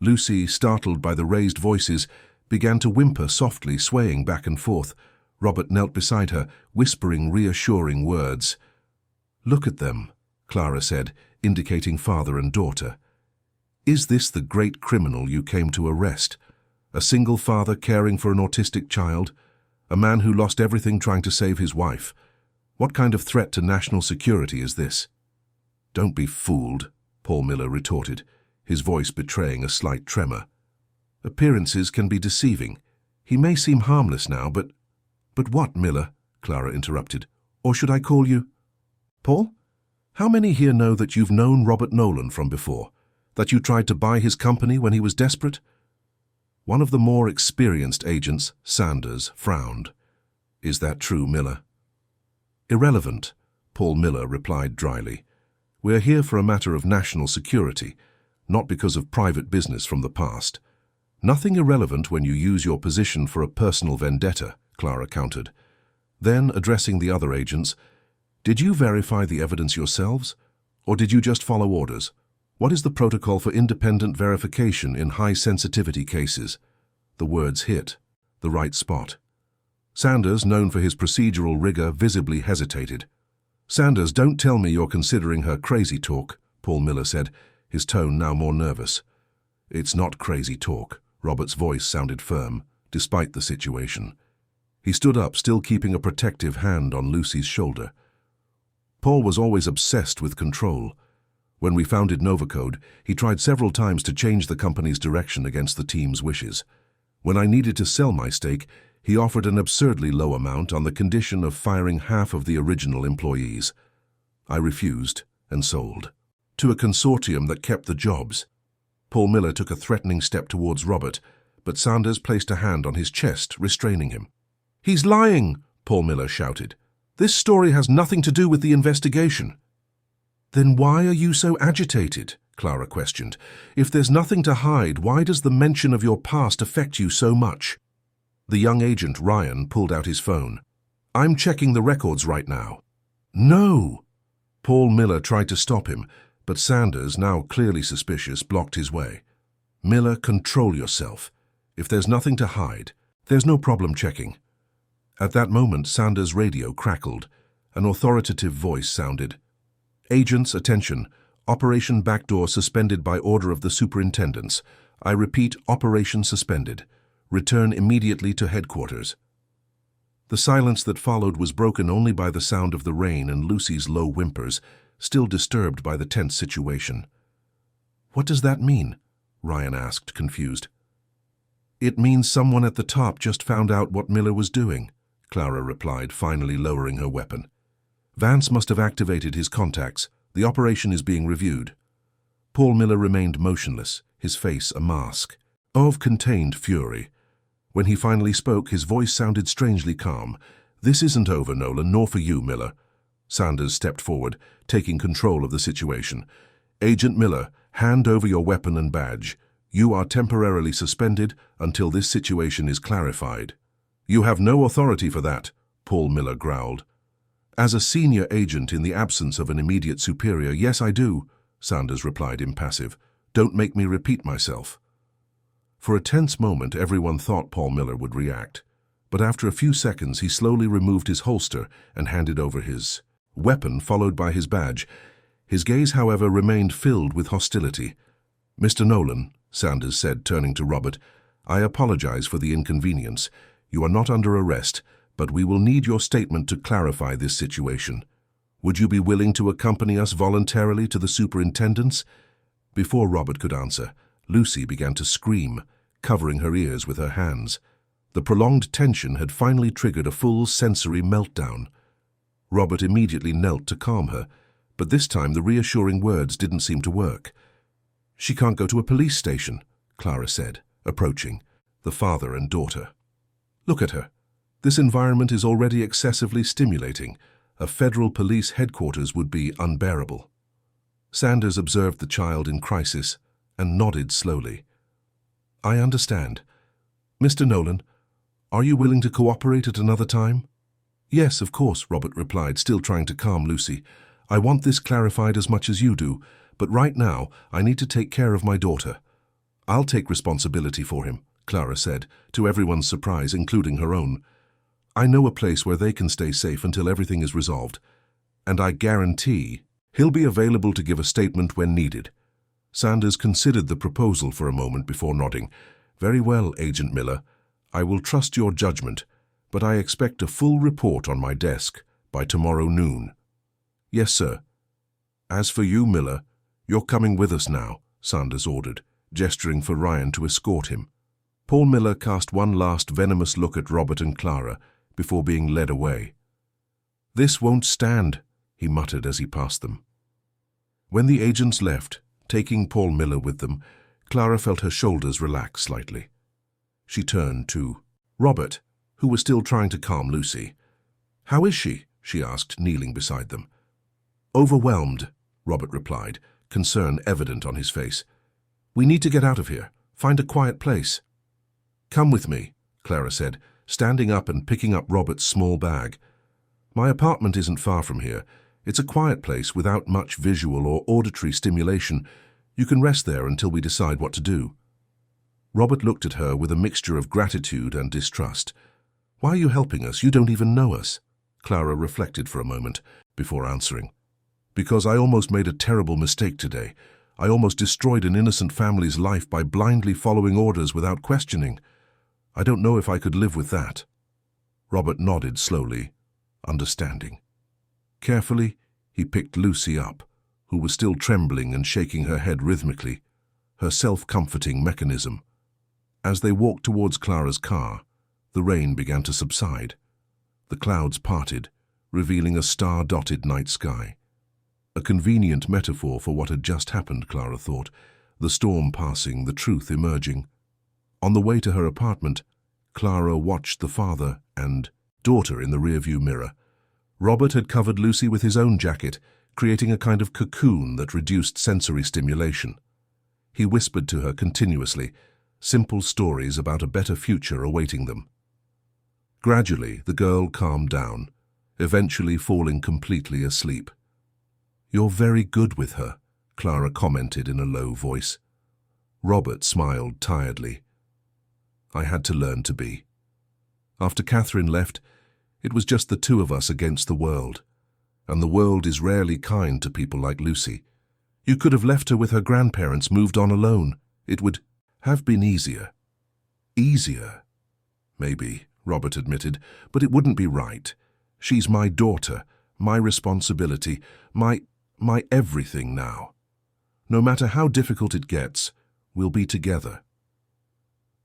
Lucy, startled by the raised voices, began to whimper softly, swaying back and forth. Robert knelt beside her, whispering reassuring words. Look at them, Clara said, indicating father and daughter. Is this the great criminal you came to arrest? A single father caring for an autistic child? A man who lost everything trying to save his wife? What kind of threat to national security is this? Don't be fooled, Paul Miller retorted, his voice betraying a slight tremor. Appearances can be deceiving. He may seem harmless now, but what, Miller? Clara interrupted. Or should I call you? Paul? How many here know that you've known Robert Nolan from before? That you tried to buy his company when he was desperate? One of the more experienced agents, Sanders, frowned. Is that true, Miller? Irrelevant, Paul Miller replied dryly. We're here for a matter of national security, not because of private business from the past. Nothing irrelevant when you use your position for a personal vendetta, Clara countered. Then, addressing the other agents, did you verify the evidence yourselves, or did you just follow orders? What is the protocol for independent verification in high-sensitivity cases? The words hit the right spot. Sanders, known for his procedural rigor, visibly hesitated. Sanders, don't tell me you're considering her crazy talk, Paul Miller said, his tone now more nervous. It's not crazy talk. Robert's voice sounded firm, despite the situation. He stood up, still keeping a protective hand on Lucy's shoulder. Paul was always obsessed with control. When we founded Novacode, he tried several times to change the company's direction against the team's wishes. When I needed to sell my stake, he offered an absurdly low amount on the condition of firing half of the original employees. I refused and sold. To a consortium that kept the jobs. Paul Miller took a threatening step towards Robert, but Sanders placed a hand on his chest, restraining him. "He's lying!" Paul Miller shouted. "This story has nothing to do with the investigation." "Then why are you so agitated?" Clara questioned. "If there's nothing to hide, why does the mention of your past affect you so much?" The young agent, Ryan, pulled out his phone. "I'm checking the records right now." "No!" Paul Miller tried to stop him, but Sanders, now clearly suspicious, blocked his way. "Miller, control yourself. If there's nothing to hide, there's no problem checking." At that moment, Sanders' radio crackled. An authoritative voice sounded. "Agents, attention. Operation Backdoor suspended by order of the superintendents. I repeat, operation suspended. Return immediately to headquarters." The silence that followed was broken only by the sound of the rain and Lucy's low whimpers, still disturbed by the tense situation. "What does that mean?" Ryan asked, confused. "It means someone at the top just found out what Miller was doing," Clara replied, finally lowering her weapon. "Vance must have activated his contacts. The operation is being reviewed." Paul Miller remained motionless, his face a mask of contained fury. When he finally spoke, his voice sounded strangely calm. "This isn't over, Nolan, nor for you, Miller." Sanders stepped forward, taking control of the situation. "Agent Miller, hand over your weapon and badge. You are temporarily suspended until this situation is clarified." "You have no authority for that," Paul Miller growled. "As a senior agent in the absence of an immediate superior, yes, I do," Sanders replied, impassive. "Don't make me repeat myself." For a tense moment, everyone thought Paul Miller would react. But after a few seconds, he slowly removed his holster and handed over his weapon, followed by his badge. His gaze, however, remained filled with hostility. "Mr. Nolan," Sanders said, turning to Robert, "I apologize for the inconvenience. You are not under arrest, but we will need your statement to clarify this situation. Would you be willing to accompany us voluntarily to the superintendent's?" Before Robert could answer, Lucy began to scream, covering her ears with her hands. The prolonged tension had finally triggered a full sensory meltdown. Robert immediately knelt to calm her, but this time the reassuring words didn't seem to work. "She can't go to a police station," Clara said, approaching, the father and daughter. "Look at her. This environment is already excessively stimulating. A federal police headquarters would be unbearable." Sanders observed the child in crisis and nodded slowly. "I understand. Mr. Nolan, are you willing to cooperate at another time?" "Yes, of course," Robert replied, still trying to calm Lucy. "I want this clarified as much as you do, but right now I need to take care of my daughter." "I'll take responsibility for him," Clara said, to everyone's surprise, including her own. "I know a place where they can stay safe until everything is resolved, and I guarantee he'll be available to give a statement when needed." Sanders considered the proposal for a moment before nodding. "Very well, Agent Miller. I will trust your judgment, but I expect a full report on my desk by tomorrow noon." "Yes, sir." "As for you, Miller, you're coming with us now," Sanders ordered, gesturing for Ryan to escort him. Paul Miller cast one last venomous look at Robert and Clara before being led away. "This won't stand," he muttered as he passed them. When the agents left, taking Paul Miller with them, Clara felt her shoulders relax slightly. She turned to Robert, who was still trying to calm Lucy. "How is she?" she asked, kneeling beside them. "Overwhelmed," Robert replied, concern evident on his face. "We need to get out of here. Find a quiet place." "Come with me," Clara said, standing up and picking up Robert's small bag. "My apartment isn't far from here. It's a quiet place without much visual or auditory stimulation. You can rest there until we decide what to do." Robert looked at her with a mixture of gratitude and distrust. "Why are you helping us? You don't even know us." Clara reflected for a moment before answering. "Because I almost made a terrible mistake today. I almost destroyed an innocent family's life by blindly following orders without questioning. I don't know if I could live with that. Robert nodded slowly, understanding. Carefully, he picked Lucy up, who was still trembling and shaking her head rhythmically, her self-comforting mechanism. As they walked towards Clara's car, the rain began to subside. The clouds parted, revealing a star-dotted night sky. A convenient metaphor for what had just happened, Clara thought, the storm passing, the truth emerging. On the way to her apartment, Clara watched the father and daughter in the rearview mirror. Robert had covered Lucy with his own jacket, creating a kind of cocoon that reduced sensory stimulation. He whispered to her continuously, simple stories about a better future awaiting them. Gradually, the girl calmed down, eventually falling completely asleep. "You're very good with her," Clara commented in a low voice. Robert smiled tiredly. "I had to learn to be. After Catherine left, it was just the two of us against the world. And the world is rarely kind to people like Lucy. You could have left her with her grandparents, moved on alone. It would have been easier." "Easier? Maybe," Robert admitted, "but it wouldn't be right. She's my daughter, my responsibility, my everything now. No matter how difficult it gets, we'll be together."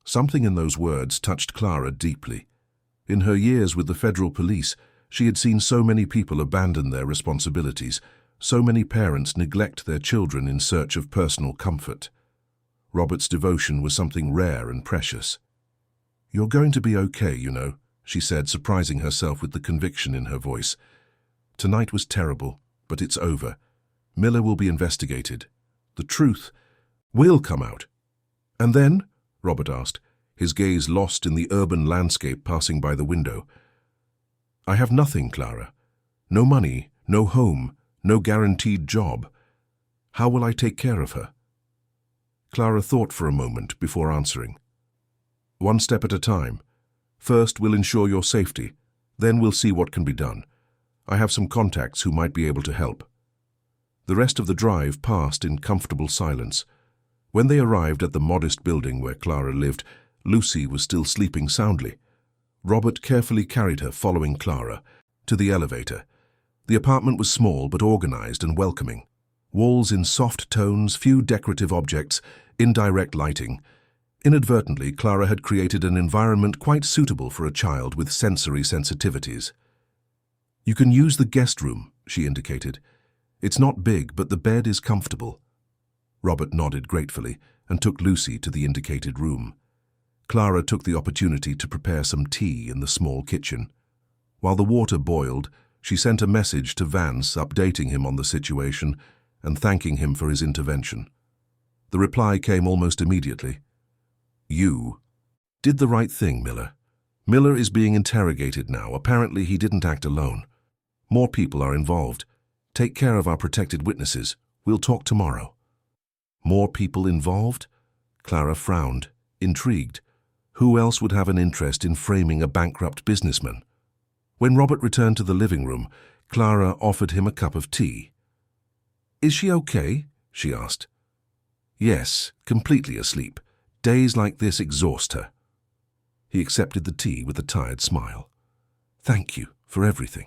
Something in those words touched Clara deeply. In her years with the federal police, she had seen so many people abandon their responsibilities, so many parents neglect their children in search of personal comfort. Robert's devotion was something rare and precious. "You're going to be okay, you know," she said, surprising herself with the conviction in her voice. "Tonight was terrible, but it's over. Miller will be investigated. The truth will come out." "And then?" Robert asked, his gaze lost in the urban landscape passing by the window. "I have nothing, Clara. No money, no home, no guaranteed job. How will I take care of her?" Clara thought for a moment before answering. "One step at a time. First, we'll ensure your safety. Then we'll see what can be done. I have some contacts who might be able to help." The rest of the drive passed in comfortable silence. When they arrived at the modest building where Clara lived, Lucy was still sleeping soundly. Robert carefully carried her, following Clara, to the elevator. The apartment was small but organized and welcoming. Walls in soft tones, few decorative objects, indirect lighting. Inadvertently, Clara had created an environment quite suitable for a child with sensory sensitivities. "You can use the guest room," she indicated. "It's not big, but the bed is comfortable." Robert nodded gratefully and took Lucy to the indicated room. Clara took the opportunity to prepare some tea in the small kitchen. While the water boiled, she sent a message to Vance updating him on the situation and thanking him for his intervention. The reply came almost immediately. "You did the right thing, Miller. Miller is being interrogated now. Apparently he didn't act alone. More people are involved. Take care of our protected witnesses. We'll talk tomorrow." "More people involved?" Clara frowned, intrigued. Who else would have an interest in framing a bankrupt businessman? When Robert returned to the living room, Clara offered him a cup of tea. "Is she okay?" she asked. "Yes, completely asleep. Days like this exhaust her." He accepted the tea with a tired smile. "Thank you for everything."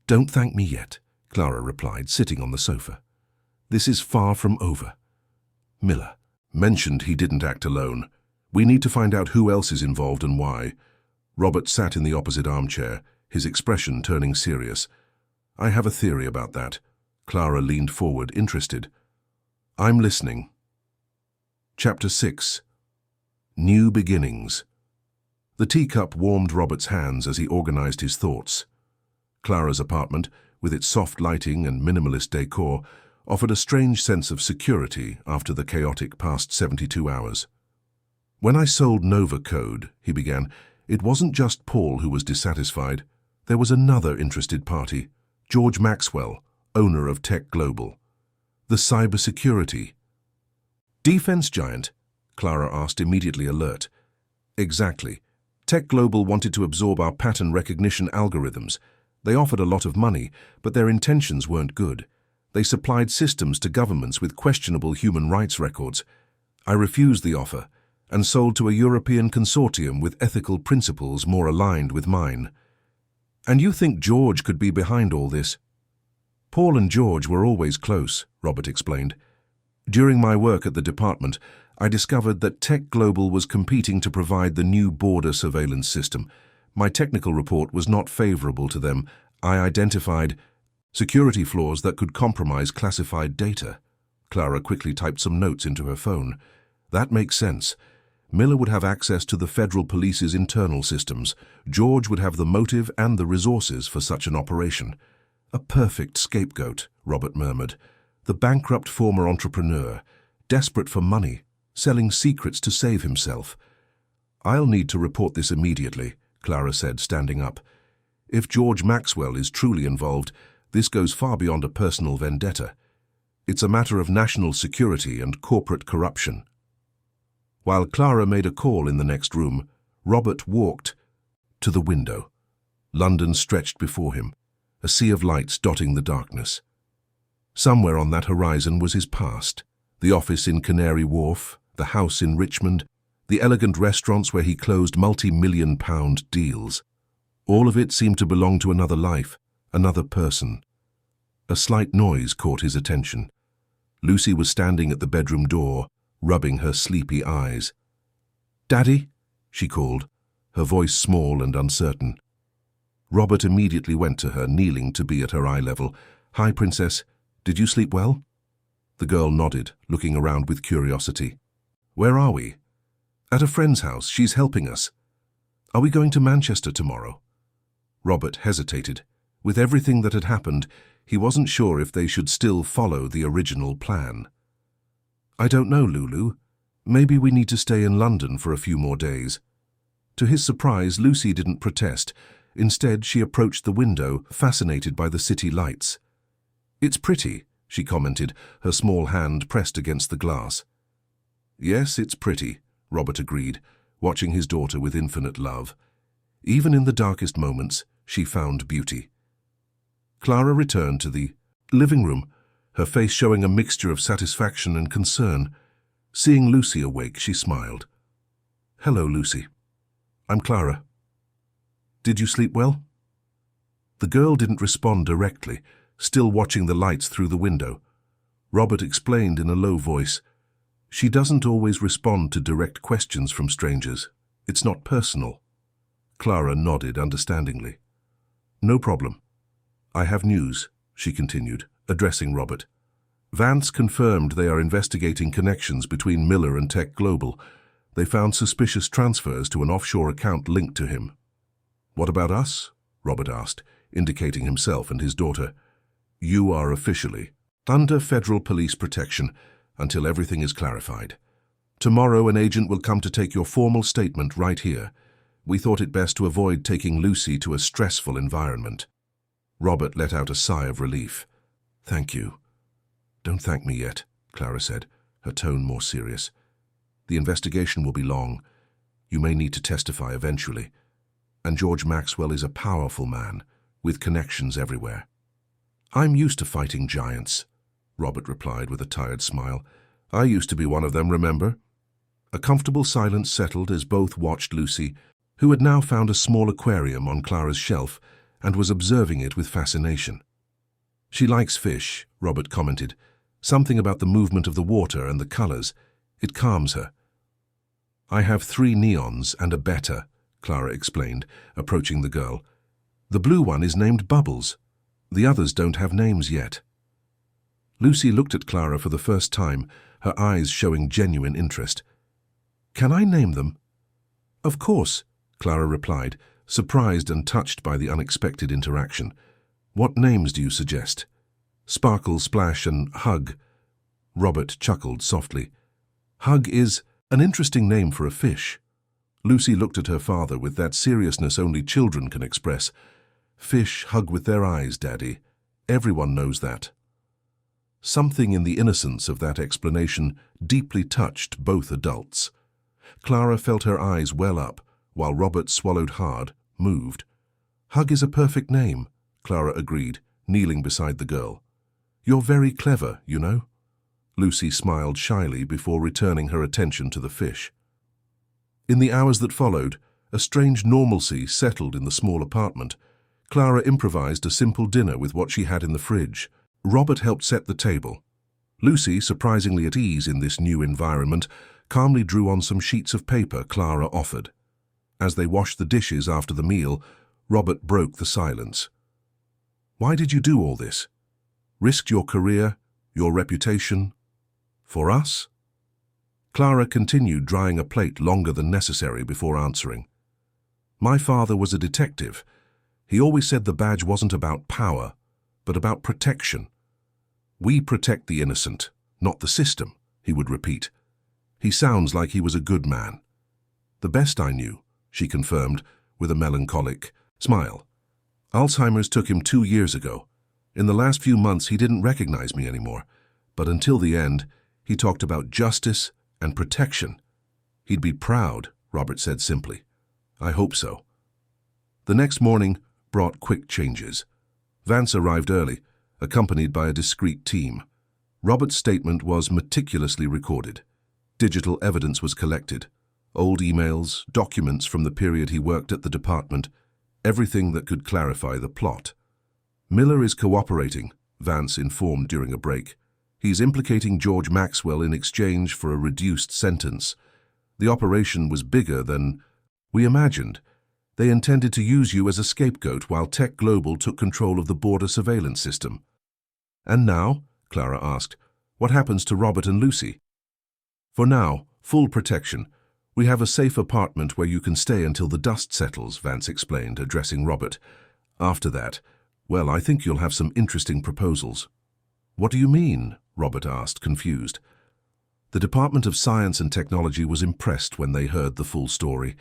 "Don't thank me yet," Clara replied, sitting on the sofa. "This is far from over." Miller mentioned he didn't act alone. "We need to find out who else is involved and why." Robert sat in the opposite armchair, his expression turning serious. "I have a theory about that." Clara leaned forward, interested. "I'm listening." Chapter 6. New Beginnings. The teacup warmed Robert's hands as he organized his thoughts. Clara's apartment, with its soft lighting and minimalist decor, offered a strange sense of security after the chaotic past 72 hours. "When I sold Nova Code," he began, "it wasn't just Paul who was dissatisfied. There was another interested party, George Maxwell, owner of Tech Global. The cybersecurity." "Defense giant?" Clara asked, immediately alert. "Exactly. Tech Global wanted to absorb our pattern recognition algorithms. They offered a lot of money, but their intentions weren't good. They supplied systems to governments with questionable human rights records. I refused the offer. and sold to a European consortium with ethical principles more aligned with mine. And you think George could be behind all this? Paul and George were always close, Robert explained. During my work at the department, I discovered that Tech Global was competing to provide the new border surveillance system. My technical report was not favorable to them. I identified security flaws that could compromise classified data. Clara quickly typed some notes into her phone. That makes sense. Miller would have access to the federal police's internal systems. George would have the motive and the resources for such an operation. A perfect scapegoat, Robert murmured. The bankrupt former entrepreneur, desperate for money, selling secrets to save himself. I'll need to report this immediately, Clara said, standing up. If George Maxwell is truly involved, this goes far beyond a personal vendetta. It's a matter of national security and corporate corruption. While Clara made a call in the next room, Robert walked to the window. London stretched before him, a sea of lights dotting the darkness. Somewhere on that horizon was his past, the office in Canary Wharf, the house in Richmond, the elegant restaurants where he closed multi-million-pound deals. All of it seemed to belong to another life, another person. A slight noise caught his attention. Lucy was standing at the bedroom door, rubbing her sleepy eyes. "Daddy?" she called, her voice small and uncertain. Robert immediately went to her, kneeling to be at her eye level. "Hi, Princess. Did you sleep well?" The girl nodded, looking around with curiosity. "Where are we?" "At a friend's house. She's helping us." "Are we going to Manchester tomorrow?" Robert hesitated. With everything that had happened, he wasn't sure if they should still follow the original plan. "I don't know, Lulu. Maybe we need to stay in London for a few more days." To his surprise, Lucy didn't protest. Instead, she approached the window, fascinated by the city lights. "It's pretty," she commented, her small hand pressed against the glass. "Yes, it's pretty," Robert agreed, watching his daughter with infinite love. Even in the darkest moments, she found beauty. Clara returned to the living room, her face showing a mixture of satisfaction and concern. Seeing Lucy awake, she smiled. "Hello, Lucy. I'm Clara. Did you sleep well?" The girl didn't respond directly, still watching the lights through the window. Robert explained in a low voice, "She doesn't always respond to direct questions from strangers. It's not personal." Clara nodded understandingly. "No problem. I have news," she continued, addressing Robert. "Vance confirmed they are investigating connections between Miller and Tech Global. They found suspicious transfers to an offshore account linked to him." "What about us?" Robert asked, indicating himself and his daughter. "You are officially under federal police protection until everything is clarified. Tomorrow an agent will come to take your formal statement right here. We thought it best to avoid taking Lucy to a stressful environment." Robert let out a sigh of relief. "Thank you." "Don't thank me yet," Clara said, her tone more serious. "The investigation will be long. You may need to testify eventually. And George Maxwell is a powerful man, with connections everywhere." "I'm used to fighting giants," Robert replied with a tired smile. "I used to be one of them, remember?" A comfortable silence settled as both watched Lucy, who had now found a small aquarium on Clara's shelf and was observing it with fascination. "She likes fish," Robert commented. "Something about the movement of the water and the colors. It calms her." "I have 3 neons and a betta," Clara explained, approaching the girl. "The blue one is named Bubbles. The others don't have names yet." Lucy looked at Clara for the first time, her eyes showing genuine interest. "Can I name them?" "Of course," Clara replied, surprised and touched by the unexpected interaction. "What names do you suggest?" "Sparkle, Splash, and Hug." Robert chuckled softly. "Hug is an interesting name for a fish." Lucy looked at her father with that seriousness only children can express. "Fish hug with their eyes, Daddy. Everyone knows that." Something in the innocence of that explanation deeply touched both adults. Clara felt her eyes well up, while Robert swallowed hard, moved. "Hug is a perfect name," Clara agreed, kneeling beside the girl. "You're very clever, you know." Lucy smiled shyly before returning her attention to the fish. In the hours that followed, a strange normalcy settled in the small apartment. Clara improvised a simple dinner with what she had in the fridge. Robert helped set the table. Lucy, surprisingly at ease in this new environment, calmly drew on some sheets of paper Clara offered. As they washed the dishes after the meal, Robert broke the silence. "Why did you do all this? Risked your career, your reputation? For us?" Clara continued, drying a plate longer than necessary before answering. "My father was a detective. He always said the badge wasn't about power, but about protection. We protect the innocent, not the system," he would repeat. "He sounds like he was a good man." "The best I knew," she confirmed, with a melancholic smile. "Alzheimer's took him 2 years ago. In the last few months he didn't recognize me anymore, but until the end, he talked about justice and protection." "He'd be proud," Robert said simply. "I hope so." The next morning brought quick changes. Vance arrived early, accompanied by a discreet team. Robert's statement was meticulously recorded. Digital evidence was collected. Old emails, documents from the period he worked at the department, everything that could clarify the plot. "Miller is cooperating," Vance informed during a break. "He's implicating George Maxwell in exchange for a reduced sentence. The operation was bigger than we imagined. They intended to use you as a scapegoat while Tech Global took control of the border surveillance system." "And now?" Clara asked. "What happens to Robert and Lucy?" "For now, full protection. We have a safe apartment where you can stay until the dust settles," Vance explained, addressing Robert. "After that, well, I think you'll have some interesting proposals." "What do you mean?" Robert asked, confused. The Department of Science and Technology was impressed when they heard the full story.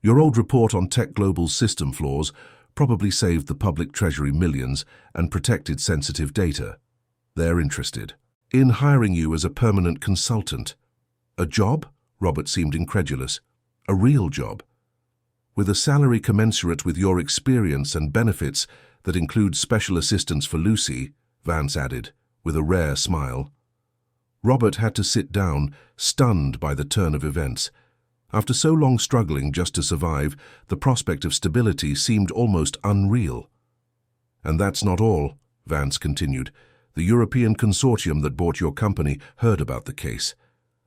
"Your old report on Tech Global's system flaws probably saved the public treasury millions and protected sensitive data. They're interested in hiring you as a permanent consultant." "A job?" Robert seemed incredulous. "A real job? With a salary commensurate with your experience and benefits that include special assistance for Lucy," Vance added, with a rare smile. Robert had to sit down, stunned by the turn of events. After so long struggling just to survive, the prospect of stability seemed almost unreal. "And that's not all," Vance continued. "The European consortium that bought your company heard about the case.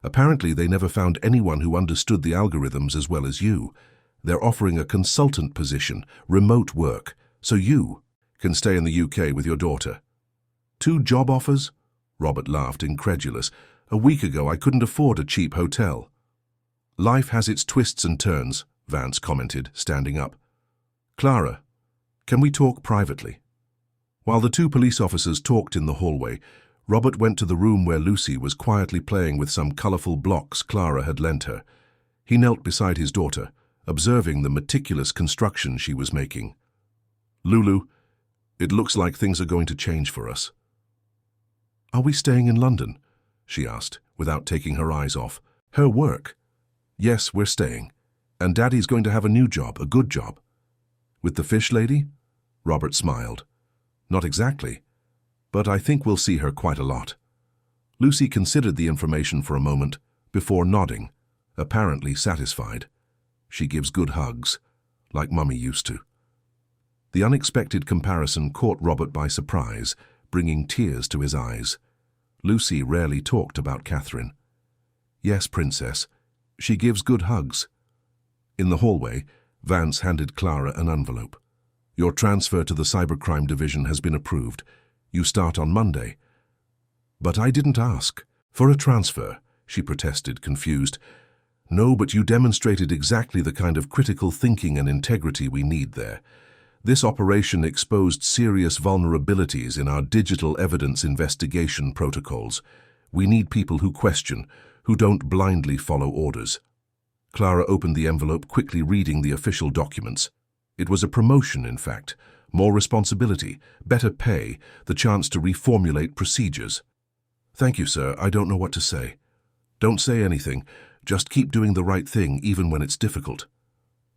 Apparently they never found anyone who understood the algorithms as well as you. They're offering a consultant position, remote work, so you can stay in the UK with your daughter." "2 job offers?" Robert laughed, incredulous. "A week ago I couldn't afford a cheap hotel." "Life has its twists and turns," Vance commented, standing up. "Clara, can we talk privately?" While the 2 police officers talked in the hallway, Robert went to the room where Lucy was quietly playing with some colorful blocks Clara had lent her. He knelt beside his daughter, observing the meticulous construction she was making. "Lulu, it looks like things are going to change for us." "Are we staying in London?" she asked, without taking her eyes off her work. "Yes, we're staying. And Daddy's going to have a new job, a good job." "With the fish lady?" Robert smiled. "Not exactly, but I think we'll see her quite a lot." Lucy considered the information for a moment before nodding, apparently satisfied. "She gives good hugs, like Mummy used to." The unexpected comparison caught Robert by surprise, bringing tears to his eyes. Lucy rarely talked about Catherine. "Yes, Princess, she gives good hugs." In the hallway, Vance handed Clara an envelope. "Your transfer to the Cybercrime Division has been approved. You start on Monday." "But I didn't ask for a transfer," she protested, confused. "No, but you demonstrated exactly the kind of critical thinking and integrity we need there. This operation exposed serious vulnerabilities in our digital evidence investigation protocols. We need people who question, who don't blindly follow orders." Clara opened the envelope, quickly reading the official documents. It was a promotion, in fact. More responsibility, better pay, the chance to reformulate procedures. "Thank you, sir. I don't know what to say." "Don't say anything. Just keep doing the right thing, even when it's difficult."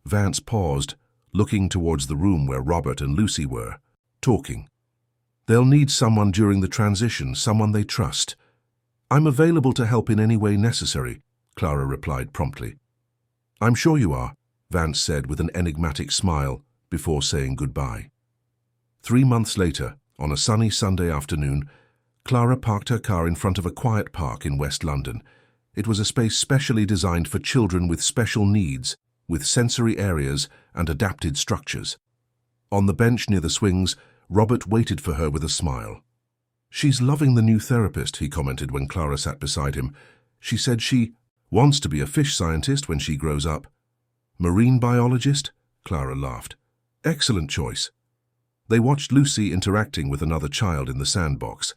Vance paused, looking towards the room where Robert and Lucy were, talking. "They'll need someone during the transition, someone they trust." "I'm available to help in any way necessary," Clara replied promptly. I'm sure you are, Vance said with an enigmatic smile before saying goodbye. 3 months later, on a sunny Sunday afternoon, Clara parked her car in front of a quiet park in West London. It was a space specially designed for children with special needs, with sensory areas and adapted structures. On the bench near the swings, Robert waited for her with a smile. "She's loving the new therapist," he commented when Clara sat beside him. "She said she wants to be a fish scientist when she grows up." "Marine biologist?" Clara laughed. "Excellent choice." They watched Lucy interacting with another child in the sandbox.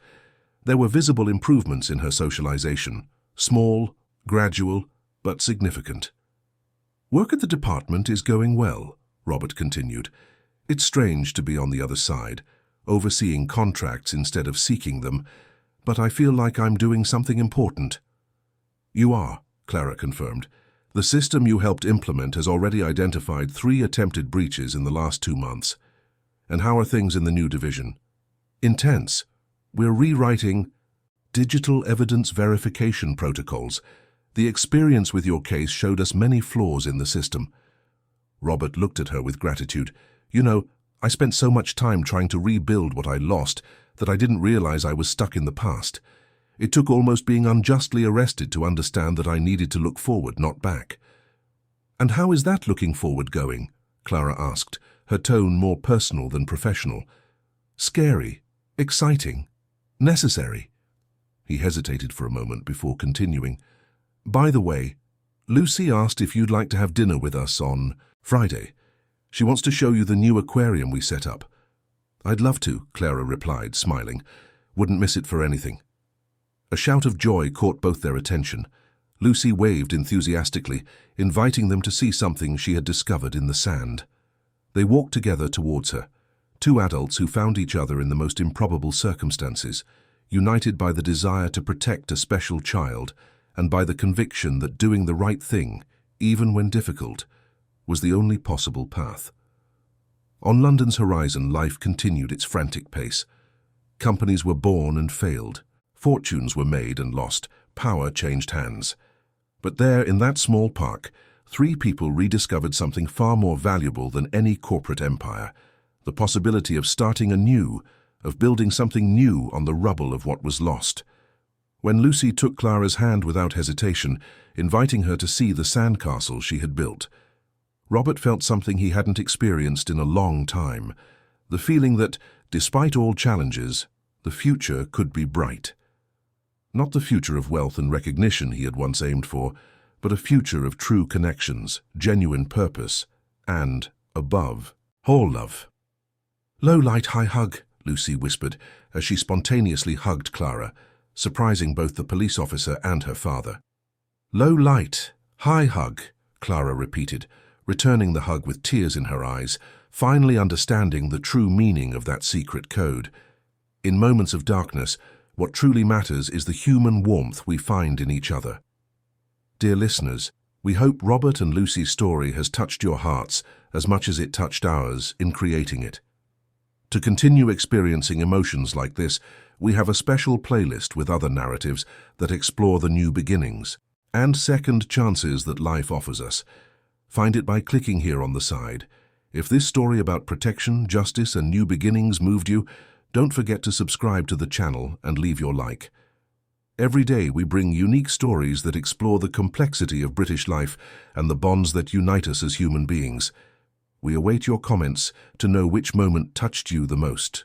There were visible improvements in her socialization, small, gradual, but significant. "Work at the department is going well," Robert continued. "It's strange to be on the other side, overseeing contracts instead of seeking them, but I feel like I'm doing something important." "You are," Clara confirmed. "The system you helped implement has already identified 3 attempted breaches in the last 2 months. And how are things in the new division?" "Intense. We're rewriting digital evidence verification protocols. The experience with your case showed us many flaws in the system." Robert looked at her with gratitude. "You know, I spent so much time trying to rebuild what I lost that I didn't realize I was stuck in the past. It took almost being unjustly arrested to understand that I needed to look forward, not back." "And how is that looking forward going?" Clara asked, her tone more personal than professional. "Scary, exciting, necessary." He hesitated for a moment before continuing. "By the way, Lucy asked if you'd like to have dinner with us on Friday. She wants to show you the new aquarium we set up." "I'd love to," Clara replied, smiling. "Wouldn't miss it for anything." A shout of joy caught both their attention. Lucy waved enthusiastically, inviting them to see something she had discovered in the sand. They walked together towards her, 2 adults who found each other in the most improbable circumstances, united by the desire to protect a special child and by the conviction that doing the right thing, even when difficult, was the only possible path. On London's horizon, life continued its frantic pace. Companies were born and failed. Fortunes were made and lost. Power changed hands. But there, in that small park, 3 people rediscovered something far more valuable than any corporate empire: the possibility of starting anew, of building something new on the rubble of what was lost. When Lucy took Clara's hand without hesitation, inviting her to see the sandcastle she had built, Robert felt something he hadn't experienced in a long time: the feeling that, despite all challenges, the future could be bright. Not the future of wealth and recognition he had once aimed for, but a future of true connections, genuine purpose, and, above, whole love. "Low light, high hug," Lucy whispered as she spontaneously hugged Clara, surprising both the police officer and her father. "Low light, high hug," Clara repeated, returning the hug with tears in her eyes, finally understanding the true meaning of that secret code. In moments of darkness, what truly matters is the human warmth we find in each other. Dear listeners, we hope Robert and Lucy's story has touched your hearts as much as it touched ours in creating it. To continue experiencing emotions like this, we have a special playlist with other narratives that explore the new beginnings and second chances that life offers us. Find it by clicking here on the side. If this story about protection, justice, and new beginnings moved you, don't forget to subscribe to the channel and leave your like. Every day we bring unique stories that explore the complexity of British life and the bonds that unite us as human beings. We await your comments to know which moment touched you the most.